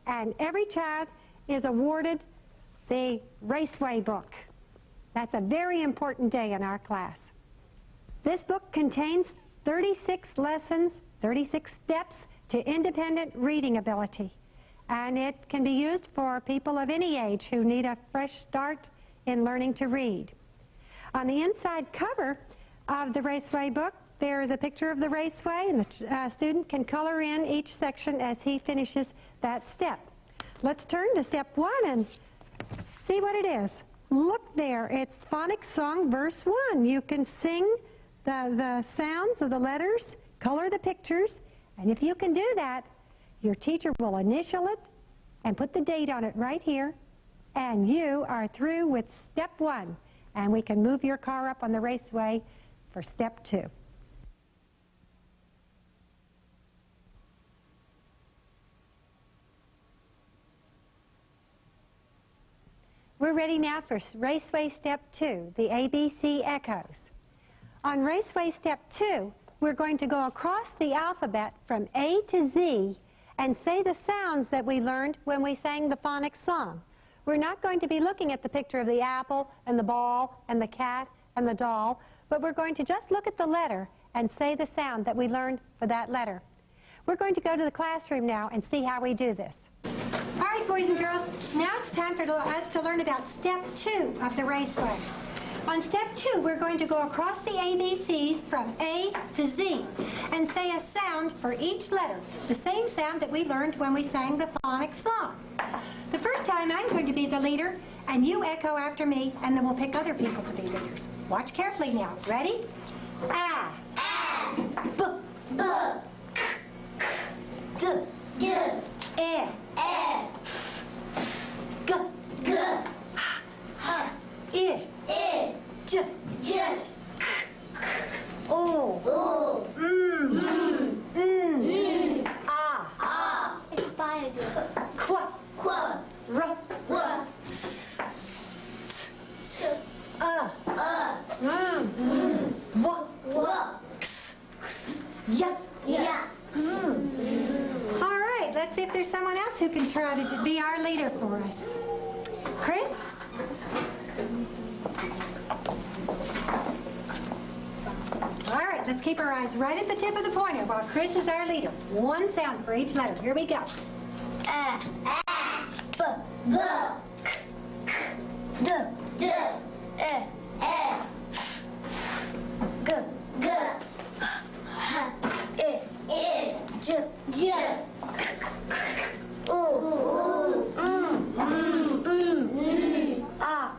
and every child is awarded the Raceway book. That's a very important day in our class. This book contains 36 lessons, 36 steps to independent reading ability. And it can be used for people of any age who need a fresh start in learning to read. On the inside cover of the Raceway book, there is a picture of the raceway, and the student can color in each section as he finishes that step. Let's turn to step 1 and see what it is. Look there, it's phonics song verse 1. You can sing the sounds of the letters, color the pictures, and if you can do that, your teacher will initial it and put the date on it right here, and you are through with step 1, and we can move your car up on the raceway for step 2. We're ready now for Raceway Step 2, the ABC Echoes. On Raceway Step 2, we're going to go across the alphabet from A to Z and say the sounds that we learned when we sang the phonics song. We're not going to be looking at the picture of the apple and the ball and the cat and the doll, but we're going to just look at the letter and say the sound that we learned for that letter. We're going to go to the classroom now and see how we do this. All right, boys and girls, now it's time for us to learn about step 2 of the raceway. On step 2, we're going to go across the ABCs from A to Z and say a sound for each letter, the same sound that we learned when we sang the phonics song. The first time I'm going to be the leader, and you echo after me, and then we'll pick other people to be leaders. Watch carefully now. Ready? A. B. B. D. D. E. G. G. H. I. J. J. O. A. Spider. Qu. Qu. R. R. W. Y. Yeah. All right, let's see if there's someone else who can try to be our leader for us. Chris? All right, let's keep our eyes right at the tip of the pointer while Chris is our leader. One sound for each letter. Here we go. A. B. B. D. D. E. G. G. H. I. J. J. O. A. K. R.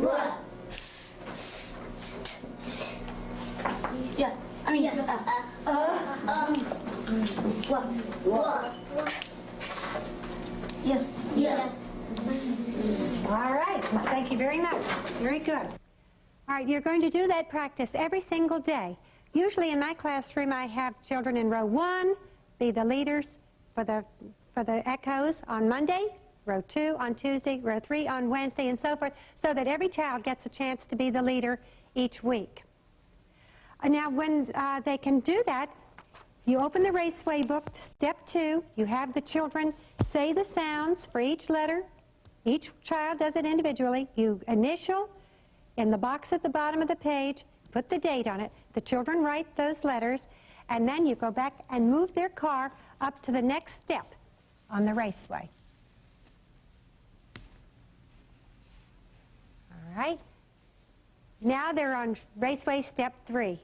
R. Yeah. I mean, Yeah. Yeah. All right, well, thank you very much. Very good. All right, you're going to do that practice every single day. Usually in my classroom, I have children in row 1 be the leaders for the echoes on Monday, row 2 on Tuesday, row 3 on Wednesday, and so forth, so that every child gets a chance to be the leader each week. Now, when they can do that, you open the Raceway book to step 2. You have the children say the sounds for each letter. Each child does it individually. You initial in the box at the bottom of the page, put the date on it. The children write those letters, and then you go back and move their car up to the next step on the Raceway. All right. Now they're on Raceway step 3.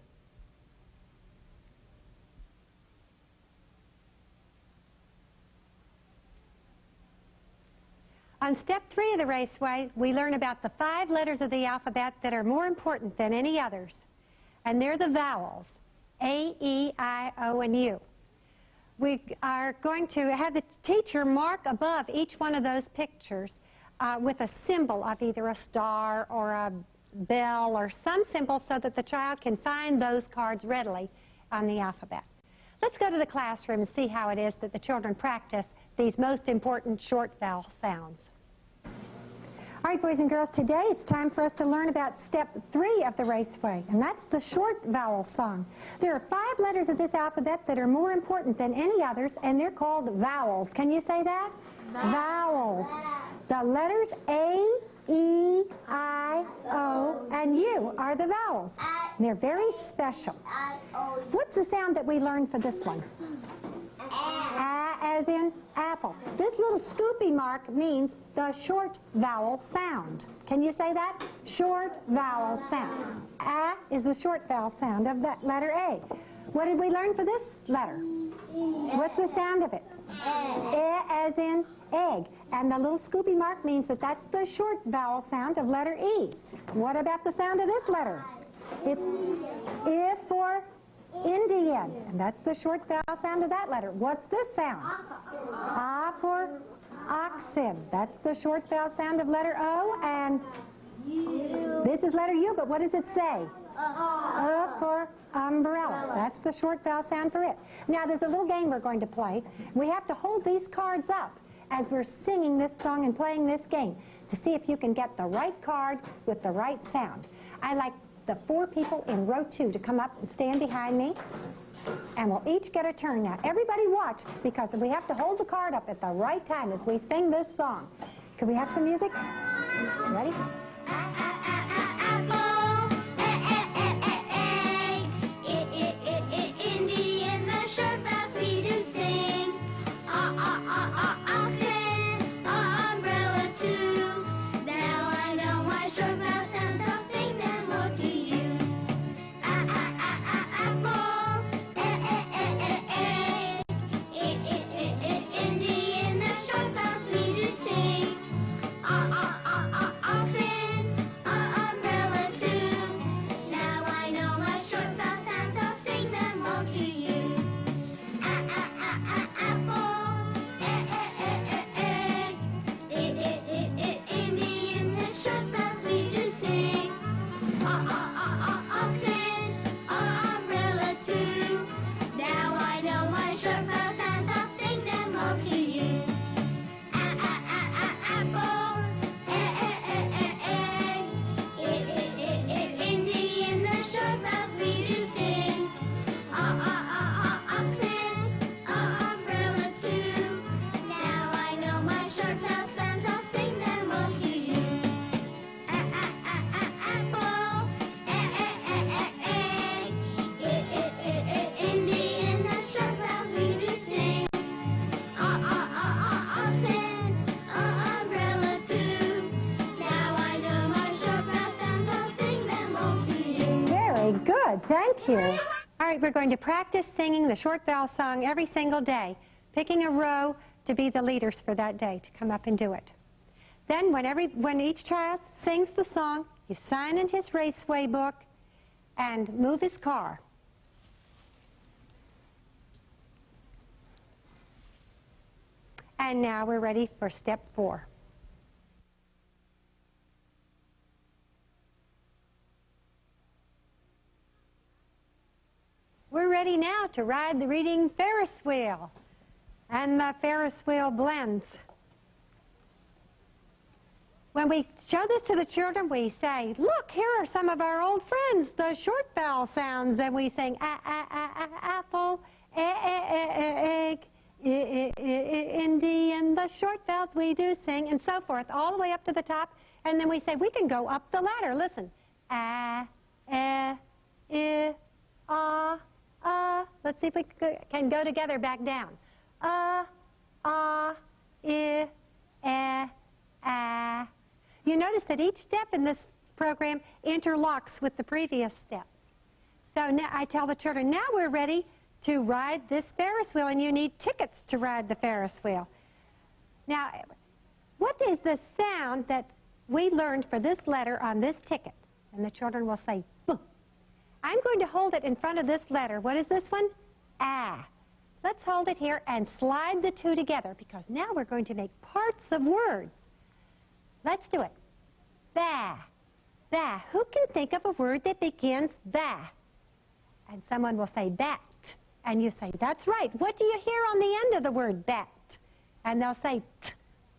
On step 3 of the Raceway, we learn about the 5 letters of the alphabet that are more important than any others. And they're the vowels, A, E, I, O, and U. We are going to have the teacher mark above each one of those pictures with a symbol of either a star or a bell or some symbol so that the child can find those cards readily on the alphabet. Let's go to the classroom and see how it is that the children practice these most important short vowel sounds. All right, boys and girls, today it's time for us to learn about step 3 of the Raceway, and that's the short vowel song. There are 5 letters of this alphabet that are more important than any others, and they're called vowels. Can you say that? Vowels. The letters A, E, I, O, and U are the vowels. They're very special. What's the sound that we learned for this one? A, as in apple. This little scoopy mark means the short vowel sound. Can you say that? Short vowel sound. A is the short vowel sound of that letter A. What did we learn for this letter? What's the sound of it? E as in egg. And the little scoopy mark means that that's the short vowel sound of letter E. What about the sound of this letter? It's I for Indian. And that's the short vowel sound of that letter. What's this sound? A for oxen. That's the short vowel sound of letter O. And this is letter U, but what does it say? For umbrella. That's the short vowel sound for it. Now there's a little game we're going to play. We have to hold these cards up as we're singing this song and playing this game to see if you can get the right card with the right sound. I like the 4 people in row 2 to come up and stand behind me, and we'll each get a turn. Now everybody watch, because we have to hold the card up at the right time as we sing this song. Can we have some music? Ready? Good, thank you. All right, we're going to practice singing the short vowel song every single day, picking a row to be the leaders for that day to come up and do it. Then when each child sings the song, you sign in his raceway book and move his car. And now we're ready for step 4. We're ready now to ride the reading Ferris wheel. And the Ferris wheel blends. When we show this to the children, we say, look, here are some of our old friends, the short vowel sounds. And we sing apple, egg, Indian, the short vowels we do sing, and so forth, all the way up to the top. And then we say, we can go up the ladder. Listen. Let's see if we can go together back down. You notice that each step in this program interlocks with the previous step. So now I tell the children, now we're ready to ride this Ferris wheel, and you need tickets to ride the Ferris wheel. Now, what is the sound that we learned for this letter on this ticket? And the children will say, B. I'm going to hold it in front of this letter. What is this one? A. Let's hold it here and slide the 2 together, because now we're going to make parts of words. Let's do it. Ba. Ba. Who can think of a word that begins ba? And someone will say bat. And you say, that's right. What do you hear on the end of the word bat? And they'll say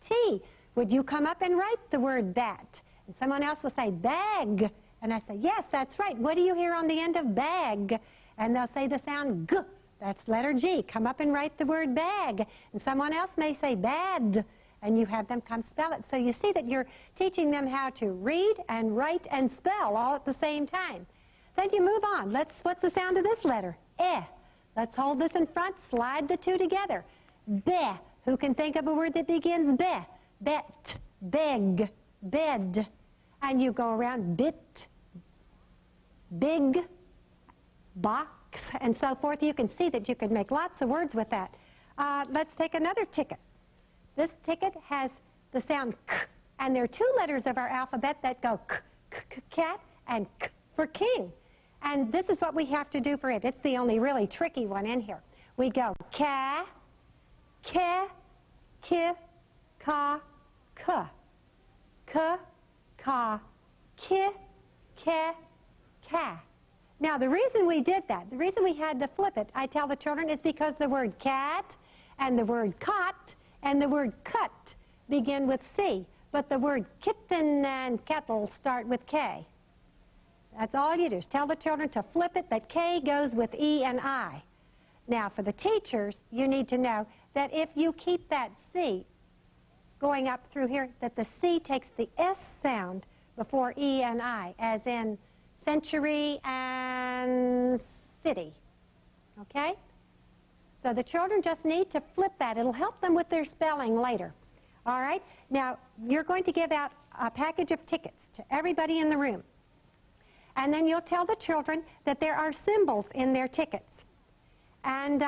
T. Would you come up and write the word bat? And someone else will say bag. And I say, yes, that's right. What do you hear on the end of bag? And they'll say the sound G. That's letter G. Come up and write the word bag. And someone else may say bad. And you have them come spell it. So you see that you're teaching them how to read and write and spell all at the same time. Then you move on. What's the sound of this letter? Eh. Let's hold this in front, slide the 2 together. Be. Who can think of a word that begins be? Bet, beg, bed. And you go around bit, big, box, and so forth. You can see that you could make lots of words with that. Let's take another ticket. This ticket has the sound k, and there are two letters of our alphabet that go k, k, k, cat, and k for king. And this is what we have to do for it. It's the only really tricky one in here. We go ka, ke, ki, ka, k, k, ka, ki, ke, ka. Now, the reason we did that, the reason we had to flip it, I tell the children, is because the word cat and the word cot and the word cut begin with C, but the word kitten and kettle start with K. That's all you do, is tell the children to flip it, but K goes with E and I. Now, for the teachers, you need to know that if you keep that C going up through here, that the C takes the S sound before E and I, as in century and city, okay? So the children just need to flip that. It'll help them with their spelling later, all right? Now, you're going to give out a package of tickets to everybody in the room. And then you'll tell the children that there are symbols in their tickets. And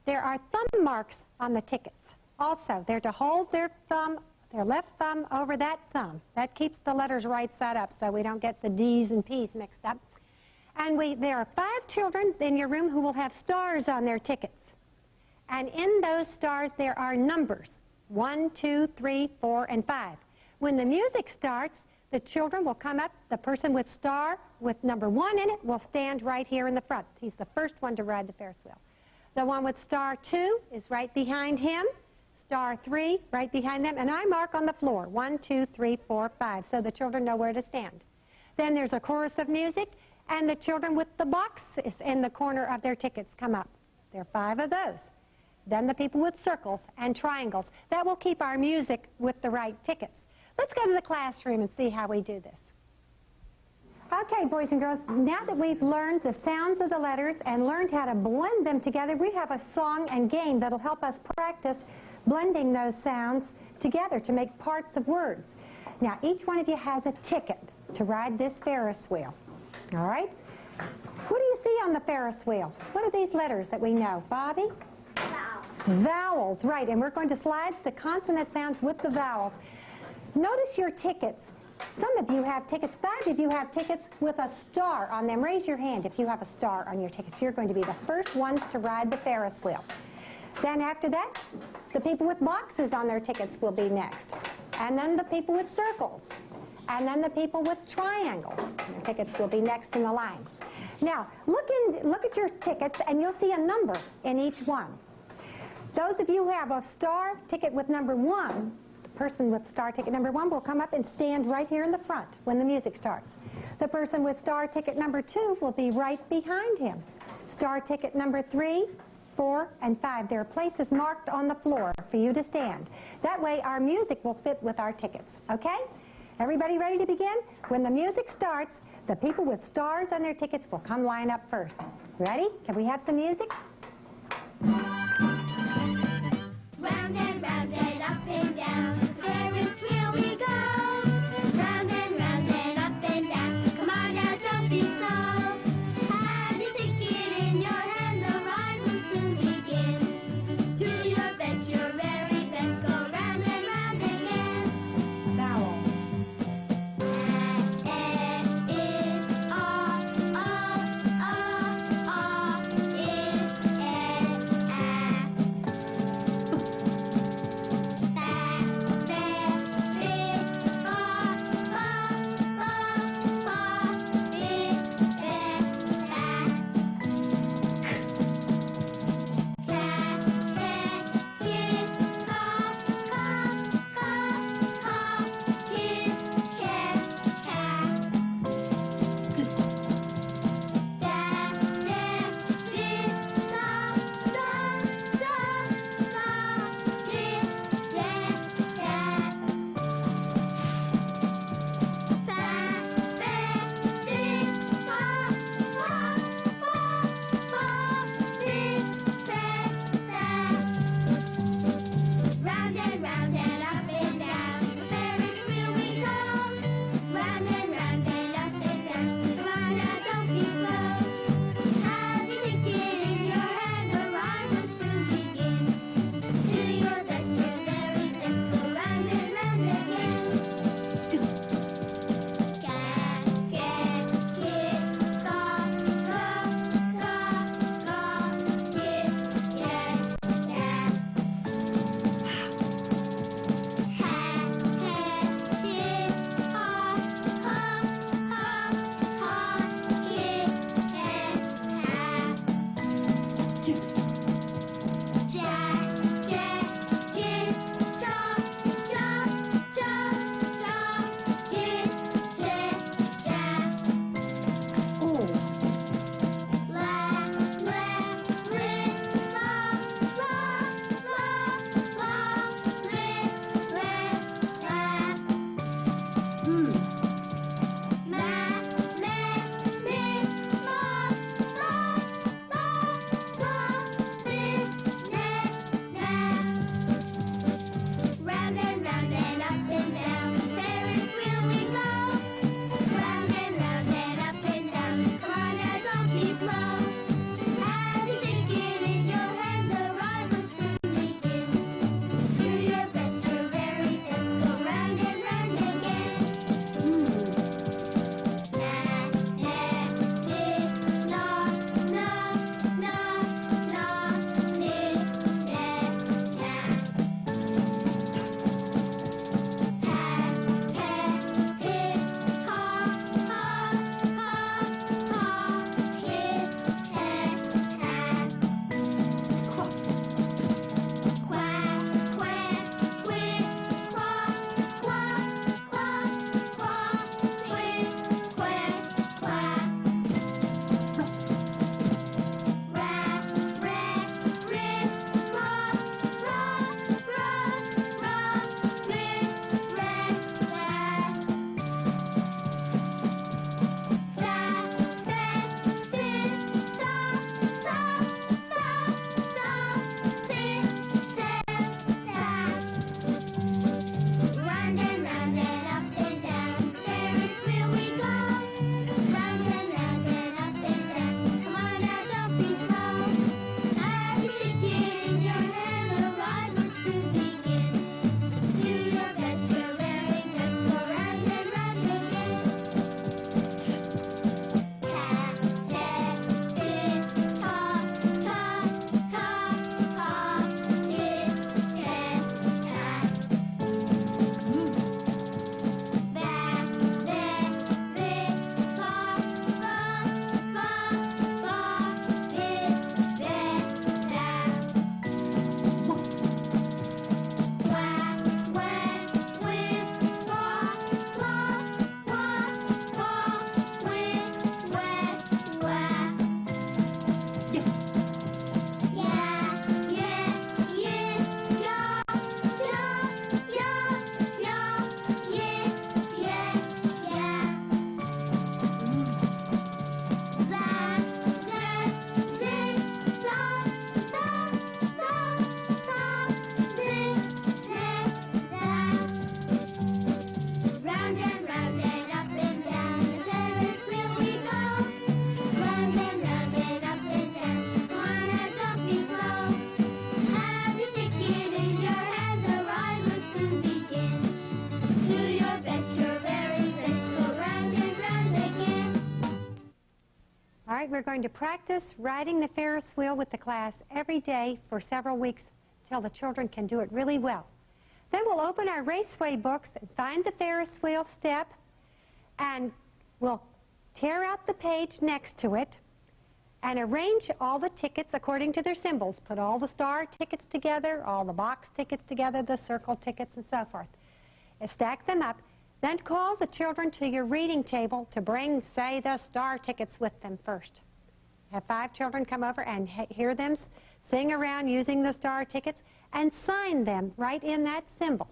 there are thumb marks on the tickets. Also, they're to hold their thumb, their left thumb over that thumb. That keeps the letters right side up so we don't get the D's and P's mixed up. And there are 5 children in your room who will have stars on their tickets. And in those stars there are numbers, 1, 2, 3, 4, and 5. When the music starts, the children will come up. The person with star with number 1 in it will stand right here in the front. He's the first one to ride the Ferris wheel. The one with star 2 is right behind him. Star 3 right behind them. And I mark on the floor, 1, 2, 3, 4, 5, so the children know where to stand. Then there's a chorus of music, and the children with the boxes in the corner of their tickets come up. There are 5 of those. Then the people with circles and triangles. That will keep our music with the right tickets. Let's go to the classroom and see how we do this. Okay, boys and girls, now that we've learned the sounds of the letters and learned how to blend them together, we have a song and game that'll help us practice blending those sounds together to make parts of words. Now, each one of you has a ticket to ride this Ferris wheel. All right? What do you see on the Ferris wheel? What are these letters that we know? Bobby? Vowels, right, and we're going to slide the consonant sounds with the vowels. Notice your tickets. Some of you have tickets, 5 of you have tickets with a star on them. Raise your hand if you have a star on your tickets. You're going to be the first ones to ride the Ferris wheel. Then after that, the people with boxes on their tickets will be next. And then the people with circles. And then the people with triangles. Their tickets will be next in the line. Now, look at your tickets and you'll see a number in each one. Those of you who have a star ticket with number 1, the person with star ticket number 1 will come up and stand right here in the front when the music starts. The person with star ticket number 2 will be right behind him. Star ticket number 3, 4, and 5. There are places marked on the floor for you to stand. That way our music will fit with our tickets, okay? Everybody ready to begin? When the music starts, the people with stars on their tickets will come line up first. Ready? Can we have some music? Round and up and down, the Ferris wheel we go. Round and up and down, come on now, don't be slow. Have your ticket in your hand, the ride will soon begin. Do your best, your very best, go round and round again. Vowels. we're going to practice riding the Ferris wheel with the class every day for several weeks till the children can do it really well. Then we'll open our raceway books and find the Ferris wheel step, and we'll tear out the page next to it and arrange all the tickets according to their symbols. Put all the star tickets together, all the box tickets together, the circle tickets, and so forth. And stack them up. Then call the children to your reading table to bring, say, the star tickets with them first. Have 5 children come over and hear them sing around using the star tickets and sign them right in that symbol.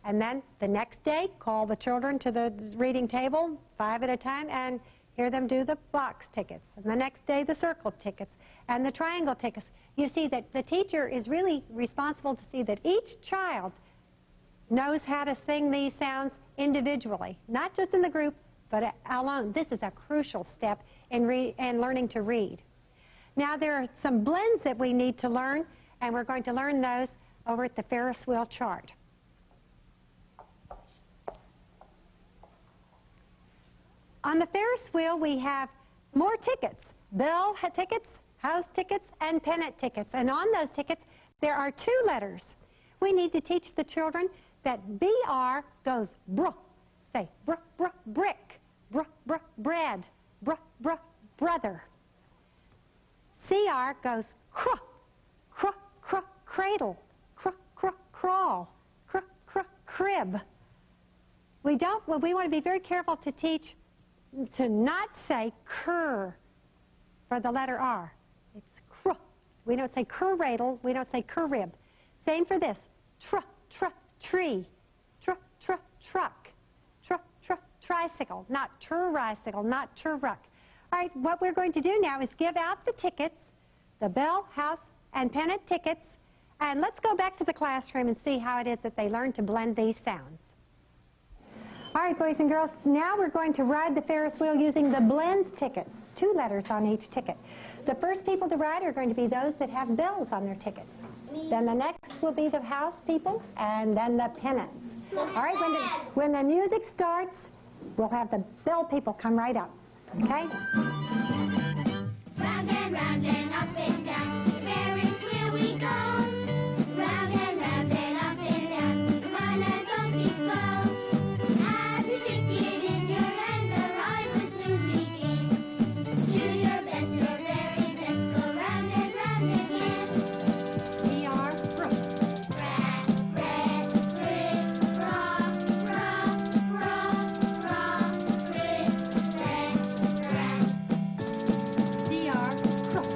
And then the next day, call the children to the reading table, 5 at a time, and hear them do the box tickets. And the next day, the circle tickets and the triangle tickets. You see that the teacher is really responsible to see that each child knows how to sing these sounds individually, not just in the group, but alone. This is a crucial step in learning to read. Now, there are some blends that we need to learn, and we're going to learn those over at the Ferris wheel chart. On the Ferris wheel, we have more tickets: bell tickets, house tickets, and pennant tickets. And on those tickets, there are 2 letters. We need to teach the children that BR goes bruh. Say bruh, bruh, brick, bruh, bruh, bread, bruh, bruh, brother. CR goes cruh, cruh, cruh, cradle, cruh, cruh, crawl, cruh, cruh, crib. We want to be very careful to teach to not say cur for the letter R. It's cruh. We don't say cur-radle, we don't say cur-rib. Same for this. Truh, truh, tree, truh, truh, truck, truh, truh, tricycle, not tur-ricycle, not tur-ruck. All right, what we're going to do now is give out the tickets, the bell, house, and pennant tickets, and let's go back to the classroom and see how it is that they learn to blend these sounds. All right, boys and girls, now we're going to ride the Ferris wheel using the blends tickets, 2 letters on each ticket. The first people to ride are going to be those that have bells on their tickets. Then the next will be the house people, and then the pennants. All right, when the music starts, we'll have the bell people come right up, okay? Round and up and down, the Ferris wheel we go. Round and up and down, come on and don't be slow. Have your ticket in your hand, the ride will soon begin. Do your best, your very best, go round and again. BR, brook. Rat, red, brick, rock, red, rat. CR, crook.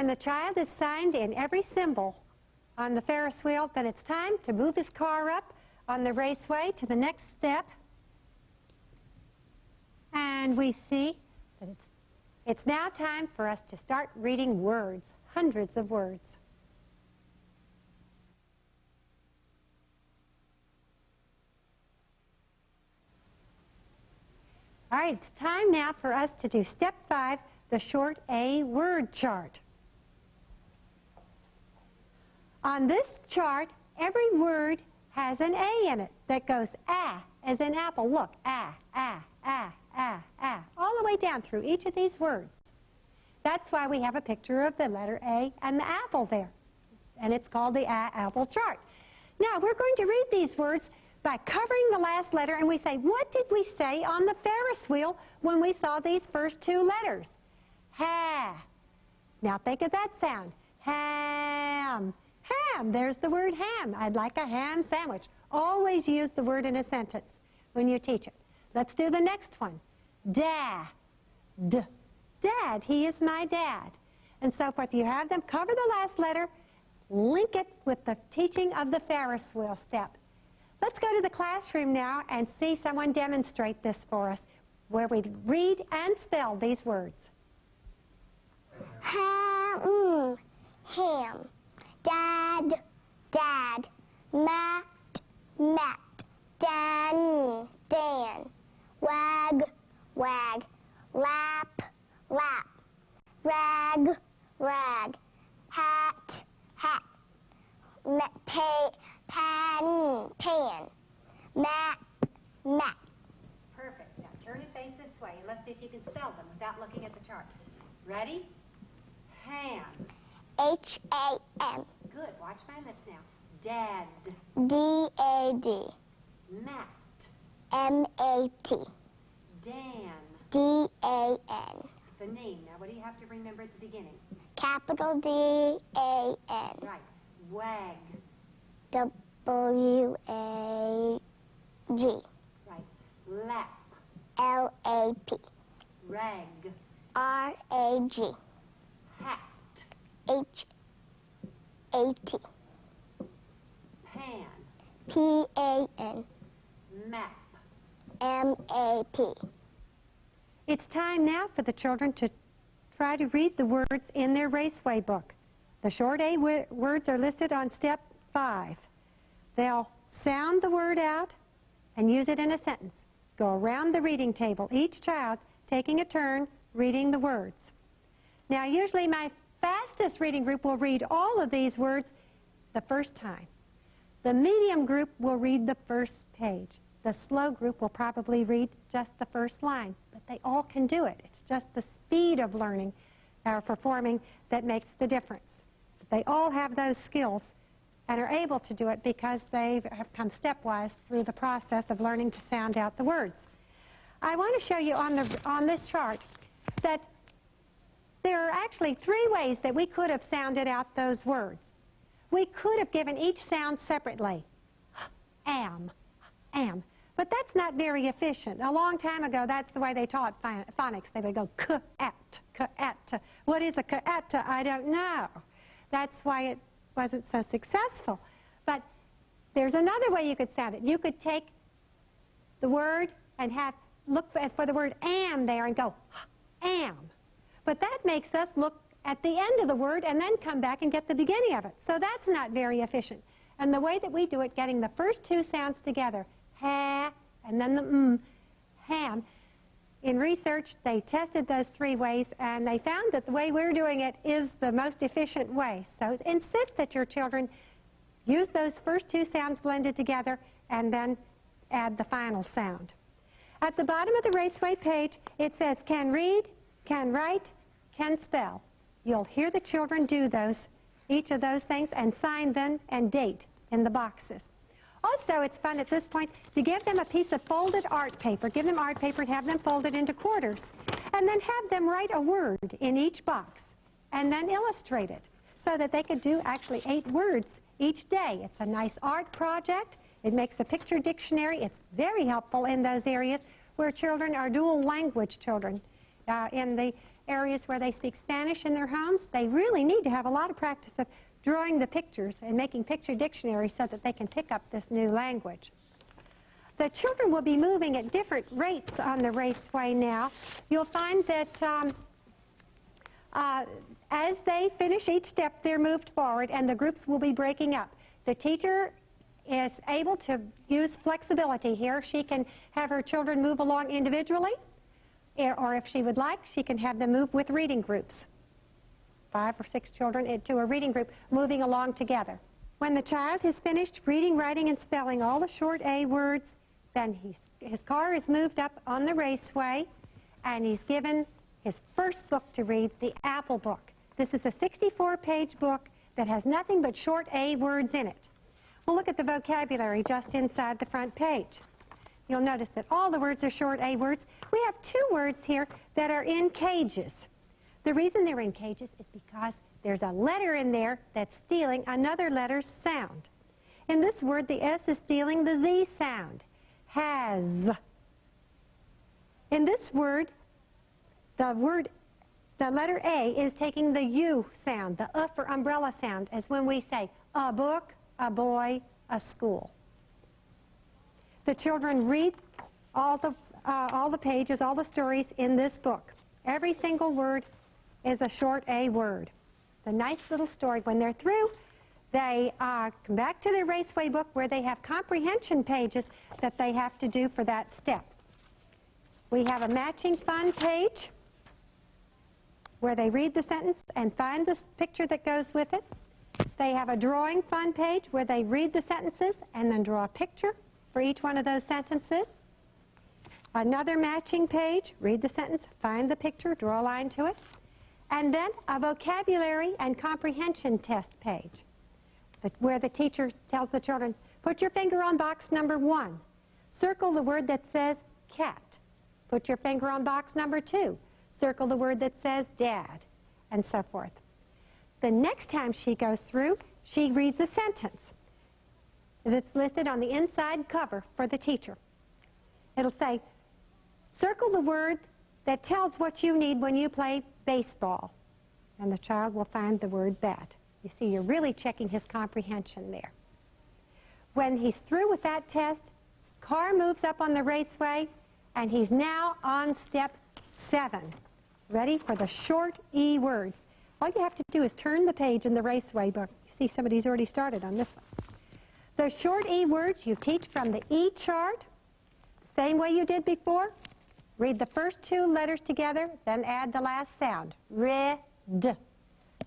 when the child is signed in every symbol on the Ferris wheel, then it's time to move his car up on the raceway to the next step. And we see that it's now time for us to start reading words, hundreds of words. All right, it's time now for us to do step 5, the short A word chart. On this chart, every word has an A in it that goes as in apple. Look, all the way down through each of these words. That's why we have a picture of the letter A and the apple there. And it's called the apple chart. Now, we're going to read these words by covering the last letter, and we say, what did we say on the Ferris wheel when we saw these first 2 letters? Ha. Now think of that sound. Ham. Ham. There's the word ham. I'd like a ham sandwich. Always use the word in a sentence when you teach it. Let's do the next one. Dad. Dad. He is my dad. And so forth. You have them cover the last letter, link it with the teaching of the Ferris wheel step. Let's go to the classroom now and see someone demonstrate this for us, where we read and spell these words. Ham, ham. Dad, dad. Mat, mat. Dan, dan. Wag, wag. Lap, lap. Rag, rag. Hat, hat. Pan, pan. Map, map. Perfect. Now turn and face this way, and let's see if you can spell them without looking at the chart. Ready? Ham. H-A-M. Good. Watch my lips now. Dad. D-A-D. Mat. M-A-T. Dan. D-A-N. It's a name. Now, what do you have to remember at the beginning? Capital D-A-N. Right. Wag. W-A-G. Right. Lap. L-A-P. Rag. R-A-G. Hat. H-A-T. Pan. P-A-N. Map. M-A-P. It's time now for the children to try to read the words in their raceway book. The short A words are listed on step 5. They'll sound the word out and use it in a sentence. Go around the reading table, each child taking a turn reading the words. Now, usually my fastest reading group will read all of these words the first time. The medium group will read the first page. The slow group will probably read just the first line, but they all can do it. It's just the speed of learning or performing that makes the difference. They all have those skills and are able to do it because they have come stepwise through the process of learning to sound out the words. I want to show you on this chart that there are actually 3 ways that we could have sounded out those words. We could have given each sound separately. Am, am. But that's not very efficient. A long time ago, that's the way they taught phonics. They would go k-at, k-at. What is a k-at? I don't know. That's why it wasn't so successful. But there's another way you could sound it. You could take the word and look for the word am there and go am. But that makes us look at the end of the word and then come back and get the beginning of it. So that's not very efficient. And the way that we do it, getting the first 2 sounds together, ha, and then the ham. In research, they tested those 3 ways, and they found that the way we're doing it is the most efficient way. So insist that your children use those first 2 sounds blended together and then add the final sound. At the bottom of the raceway page, it says, can read, can write, can spell. You'll hear the children do each of those things, and sign them and date in the boxes. Also, it's fun at this point to give them a piece of folded art paper. Give them art paper and have them fold it into quarters. And then have them write a word in each box and then illustrate it so that they could do actually 8 words each day. It's a nice art project. It makes a picture dictionary. It's very helpful in those areas where children are dual language children, in the areas where they speak Spanish in their homes, they really need to have a lot of practice of drawing the pictures and making picture dictionaries so that they can pick up this new language. The children will be moving at different rates on the raceway now. You'll find that as they finish each step, they're moved forward and the groups will be breaking up. The teacher is able to use flexibility here. She can have her children move along individually, or if she would like, she can have them move with reading groups. 5 or 6 children into a reading group moving along together. When the child has finished reading, writing, and spelling all the short A words, then his car is moved up on the raceway and he's given his first book to read, the Apple book. This is a 64-page book that has nothing but short A words in it. We'll look at the vocabulary just inside the front page. You'll notice that all the words are short A words. We have 2 words here that are in cages. The reason they're in cages is because there's a letter in there that's stealing another letter's sound. In this word, the S is stealing the Z sound. Has. In this word, the letter A is taking the U sound, the for umbrella sound, as when we say a book, a boy, a school. The children read all the pages, all the stories in this book. Every single word is a short A word. It's a nice little story. When they're through, they come back to their raceway book where they have comprehension pages that they have to do for that step. We have a matching fun page where they read the sentence and find the picture that goes with it. They have a drawing fun page where they read the sentences and then draw a picture for each one of those sentences. Another matching page, read the sentence, find the picture, draw a line to it. And then a vocabulary and comprehension test page where the teacher tells the children, put your finger on box number 1. Circle the word that says cat. Put your finger on box number 2. Circle the word that says dad, and so forth. The next time she goes through, she reads a sentence that's listed on the inside cover for the teacher. It'll say, circle the word that tells what you need when you play baseball. And the child will find the word bat. You see, you're really checking his comprehension there. When he's through with that test, his car moves up on the raceway, and he's now on step 7. Ready for the short E words. All you have to do is turn the page in the raceway book. You see somebody's already started on this one. The short E words you teach from the E chart, the same way you did before. Read the first 2 letters together, then add the last sound. Red,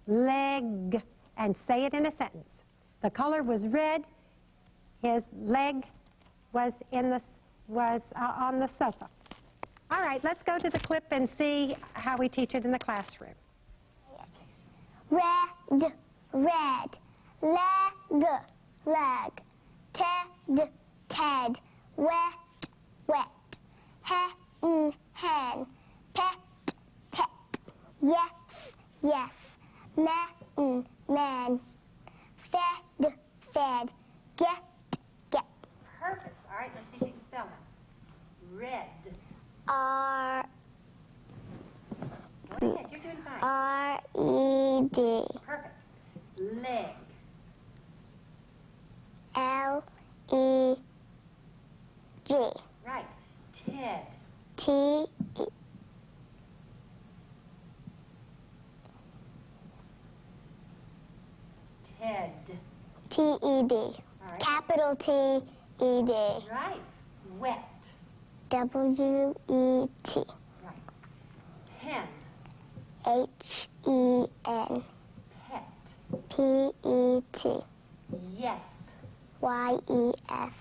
leg, and say it in a sentence. The color was red. His leg was on the sofa. All right, let's go to the clip and see how we teach it in the classroom. Red, red, leg, leg, Ted, Ted, wet, wet, hen, hen, pet, pet, yes, yes, man, man, fed, fed, get, get. Perfect. All right, let's see if you can spell it. Red. R, Go ahead, you're doing fine. R-E-D, Perfect. Leg. L-E-G, Right. Ted. T-E, Ted. T-E-D, right. capital T-E-D, Right. Wet. W-E-T, Right. Pen. H-E-N, Pet. P-E-T, Yes. Y-E-S,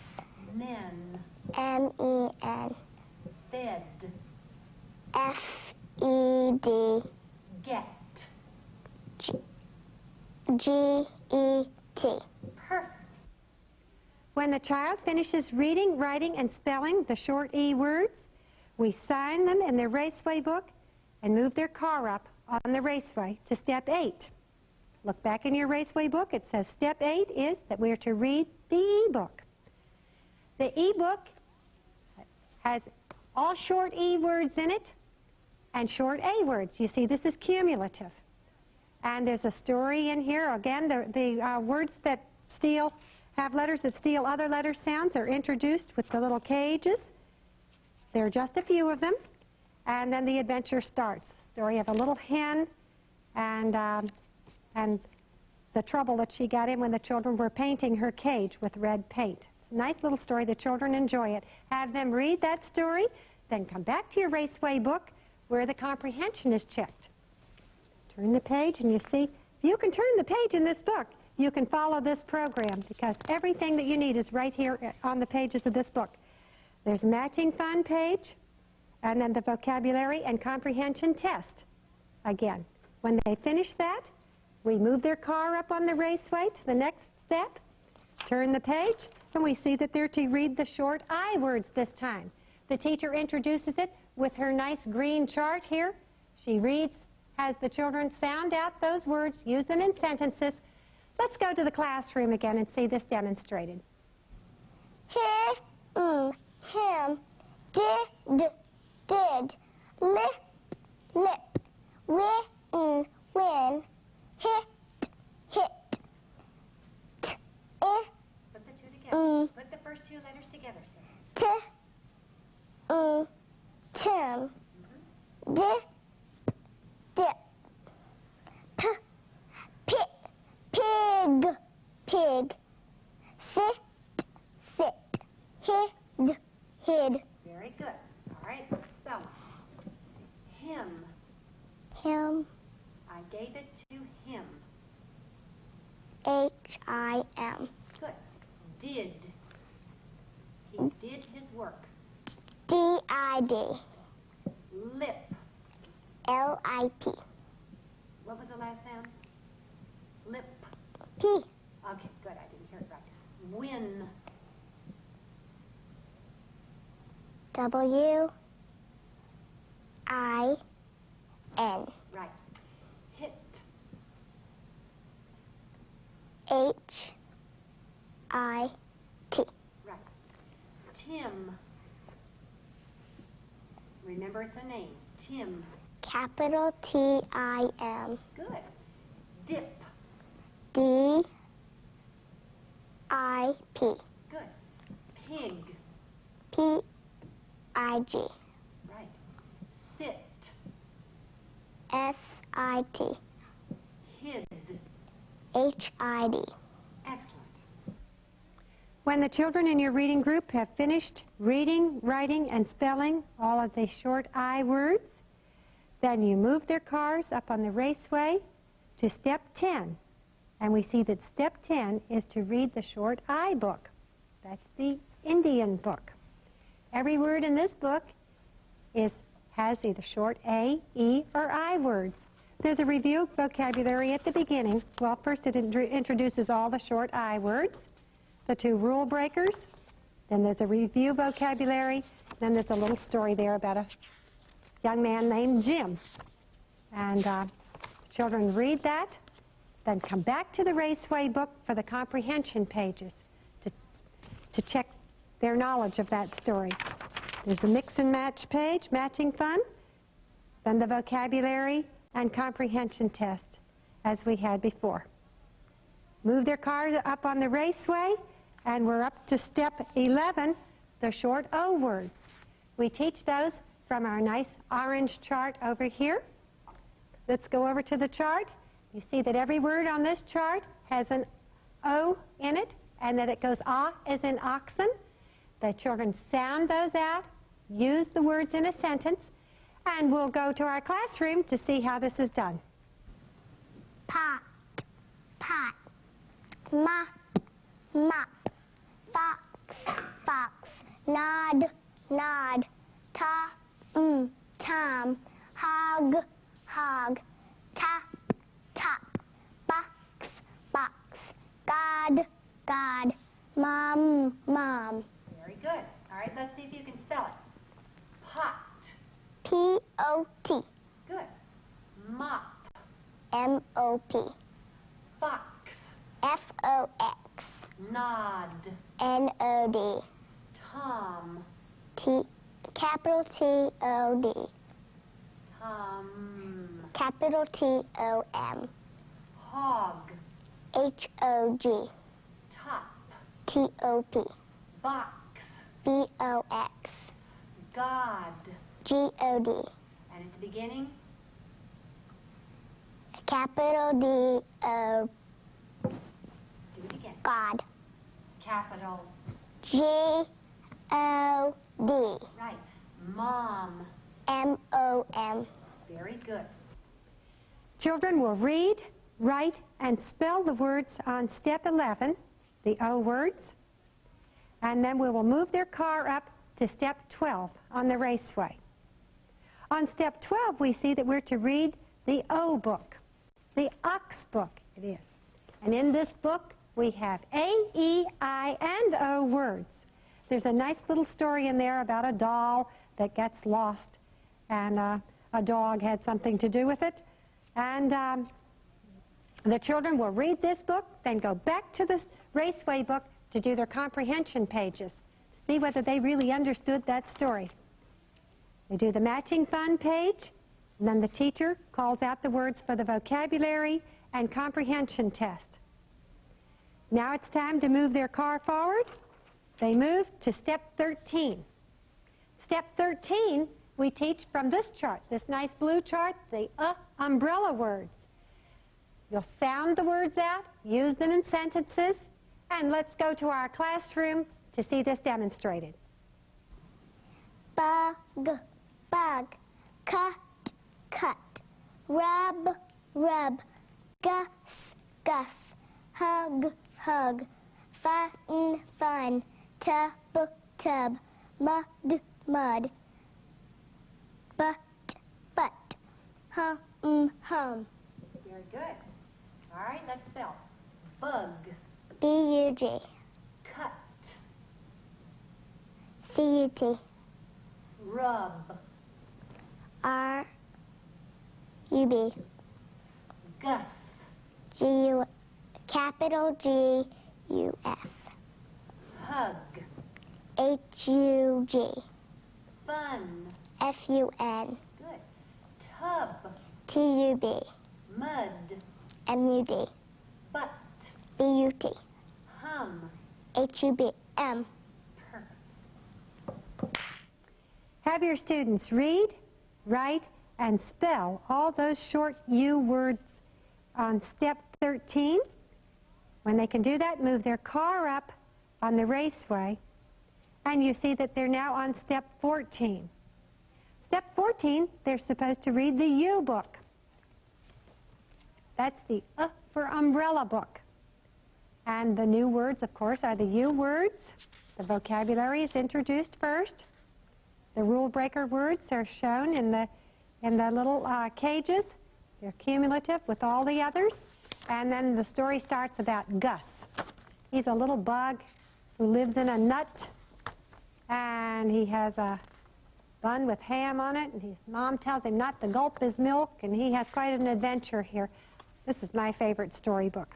Men. M-E-N, Fed. F-E-D, Get. G-E-T. Perfect. When the child finishes reading, writing, and spelling the short E words, we sign them in their raceway book and move their car up on the raceway to step 8. Look back in your raceway book. It says step 8 is that we're to read the e-book. The e-book has all short E words in it. and short A words. You see, this is cumulative. And there's a story in here. Again, the words that have letters that steal other letter sounds are introduced with the little cages. There are just a few of them. And then the adventure starts. Story of a little hen and the trouble that she got in when the children were painting her cage with red paint. It's a nice little story. The children enjoy it. Have them read that story, then come back to your Raceway book where the comprehension is checked. Turn the page and you see, if you can turn the page in this book, you can follow this program because everything that you need is right here on the pages of this book. There's a matching fun page, and then the vocabulary and comprehension test. Again, when they finish that, we move their car up on the Raceway to the next step, turn the page, and we see that they're to read the short I words this time. The teacher introduces it with her nice green chart here. She reads, has the children sound out those words, use them in sentences. Let's go to the classroom again and see this demonstrated. Him, did, lip, win, hit, Put the two together. Put the first two letters together, Sarah. Tim, dip, pig, sit, hid. Very good. All right, let's spell it. Him. Him, I gave it to him. H-I-M. Good. Did. He did his work. D-I-D. Lip. L-I-P. What was the last sound? Lip. P. Okay, good. I didn't hear it right. Win. W-I-N. Right. Hit. H-I-T. Right. Tim. Remember, it's a name. Tim. Capital T-I-M. Good. Dip. D-I-P. Good. Pig. P-I-G. Right. Sit. S-I-T. Hid. H-I-D. Excellent. When the children in your reading group have finished reading, writing, and spelling all of the short I words, then you move their cars up on the Raceway to step 10. And we see that step 10 is to read the short I book. That's the Indian book. Every word in this book has either short A, E, or I words. There's a review vocabulary at the beginning. Well, first it introduces all the short I words, the two rule breakers, then there's a review vocabulary, then there's a little story there about a young man named Jim. And children read that, then come back to the Raceway book for the comprehension pages to check their knowledge of that story. There's a mix and match page, matching fun, then the vocabulary and comprehension test, as we had before. Move their cars up on the Raceway, and we're up to step 11, the short O words. We teach those from our nice orange chart over here. Let's go over to the chart. You see that every word on this chart has an O in it, and that it goes ah as in oxen. The children sound those out, use the words in a sentence, and we'll go to our classroom to see how this is done. Pot, mop, fox, nod, tom, hog, top, box, God, mom. Very good. All right, let's see if you can spell it. Pot. P-O-T. Good. Mop. M-O-P. Fox. F-O-X. Nod. N-O-D. Tom. Capital T-O-D. Capital T-O-M. Hog. H-O-G. Top. T-O-P. Box. B-O-X. God. G-O-D. And at the beginning? Capital D-O. Do it again. God. Capital. G-O-D. Right. Mom. M-O-M. Very good. Children will read, write, and spell the words on step 11, the O words, and then we will move their car up to step 12 on the raceway. On step 12, we see that we're to read the O book, the Ox book it is. And in this book, we have A, E, I, and O words. There's a nice little story in there about a doll that gets lost, and a dog had something to do with it. And the children will read this book, then go back to the raceway book to do their comprehension pages, to see whether they really understood that story. They do the matching fun page, and then the teacher calls out the words for the vocabulary and comprehension test. Now it's time to move their car forward. They move to step 13. Step 13, we teach from this chart, this nice blue chart, the umbrella words. You'll sound the words out, use them in sentences, and let's go to our classroom to see this demonstrated. Bug, bug. Cut, cut. Rub, rub. Gus, gus. Hug, hug. Fun, fun. Tub, tub. Mud, mud. But, but. Hum, hum. Very good. All right, let's spell. Bug. B-U-G. Cut. C-U-T. Rub. R-U-B. Gus. G-U, capital G-U-S. Hug. H-U-G. Fun. F-U-N. Good. Tub. T-U-B. Mud. M-U-D. Butt. B-U-T. Hum. H-U-B-M. Perfect. Have your students read, write, and spell all those short U words on step 13. When they can do that, move their car up on the raceway, and you see that they're now on step 14. Step 14, they're supposed to read the U book. That's the for umbrella book. And the new words, of course, are the U words. The vocabulary is introduced first. The rule breaker words are shown in the little cages. They're cumulative with all the others. And then the story starts about Gus. He's a little bug who lives in a nut, and he has a bun with ham on it, and his mom tells him not to gulp his milk, and he has quite an adventure here. This is my favorite storybook.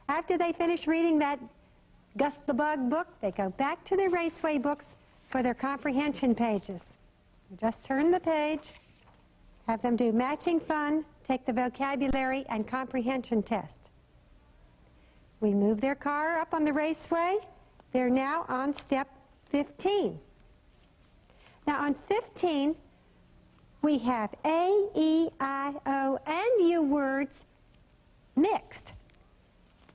After they finish reading that Gus the Bug book, they go back to their raceway books for their comprehension pages. You just turn the page, have them do matching fun, take the vocabulary and comprehension test. We move their car up on the raceway. They're now on step 15. Now on 15, we have A, E, I, O, and U words mixed.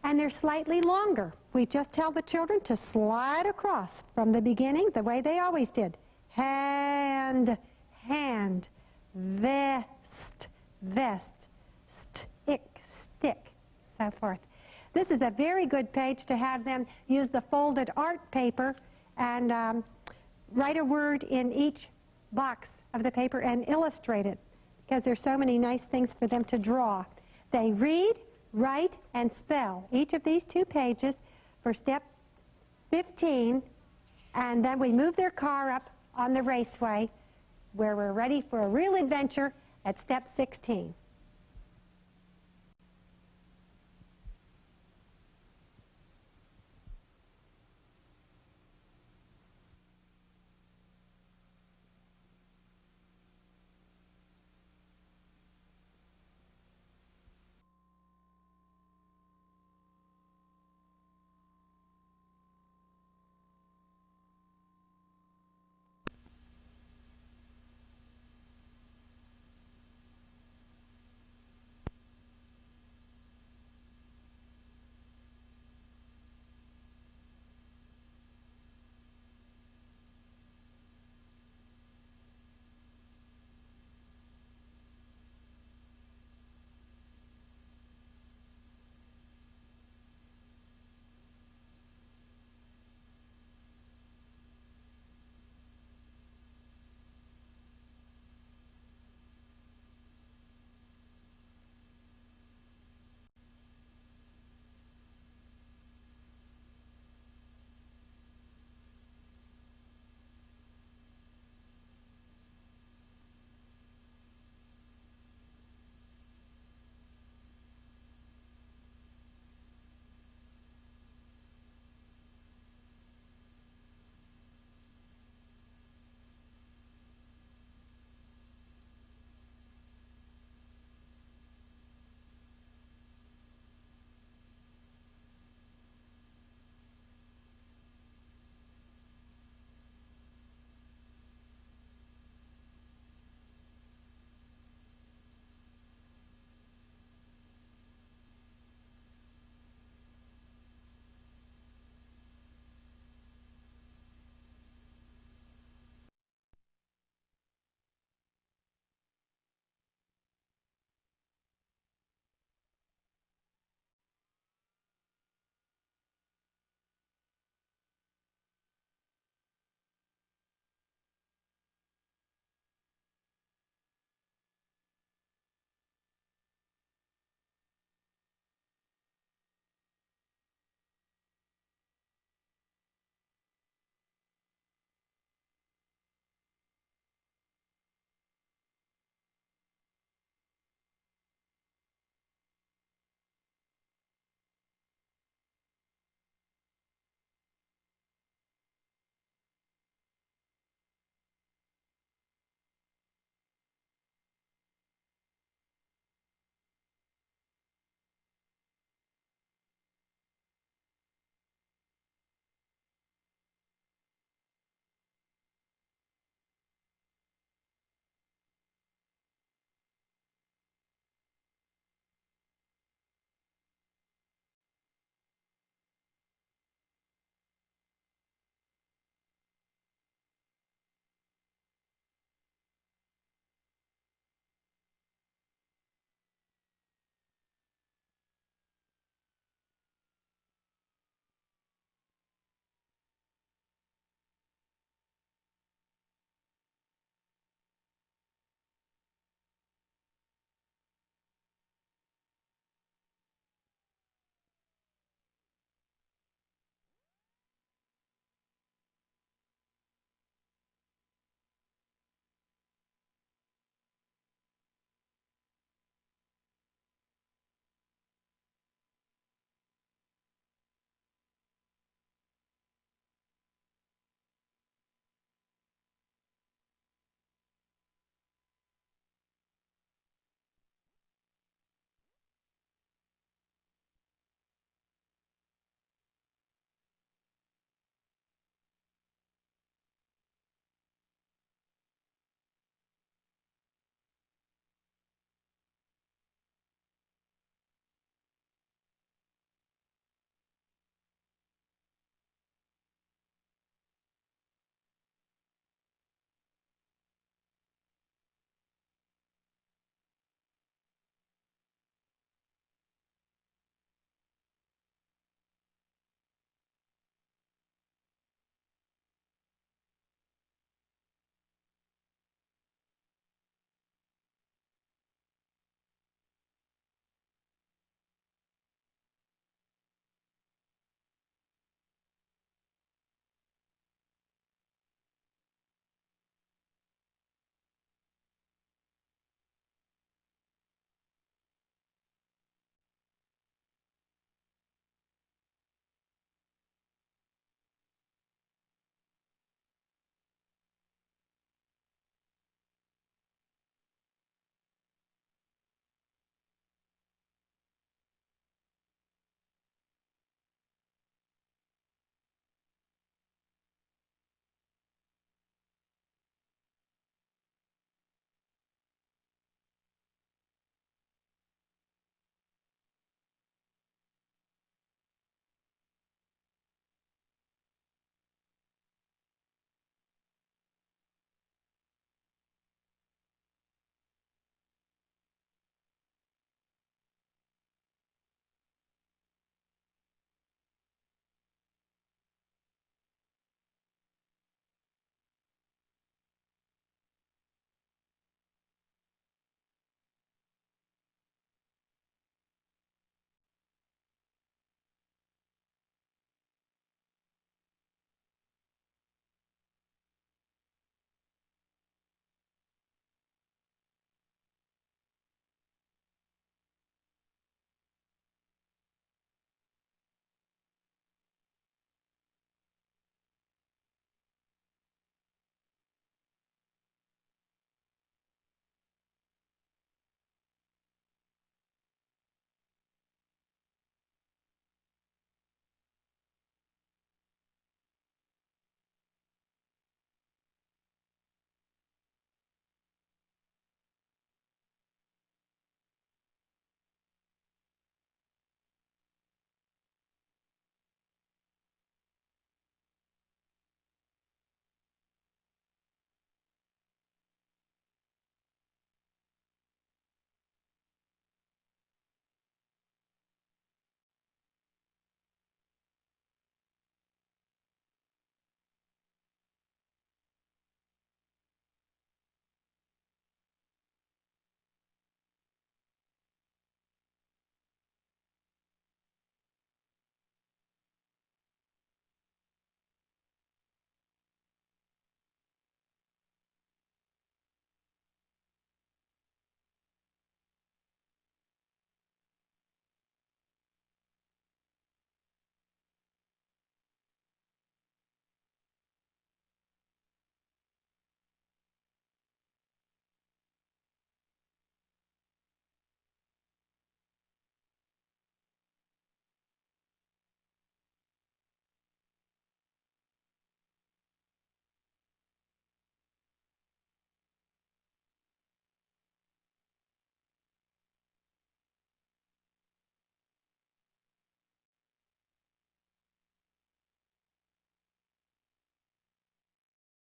And they're slightly longer. We just tell the children to slide across from the beginning the way they always did. Hand, hand, vest, vest, stick, stick, so forth. This is a very good page to have them use the folded art paper and write a word in each box of the paper and illustrate it, because there's so many nice things for them to draw. They read, write, and spell each of these 2 pages for step 15, and then we move their car up on the raceway where we're ready for a real adventure at step 16.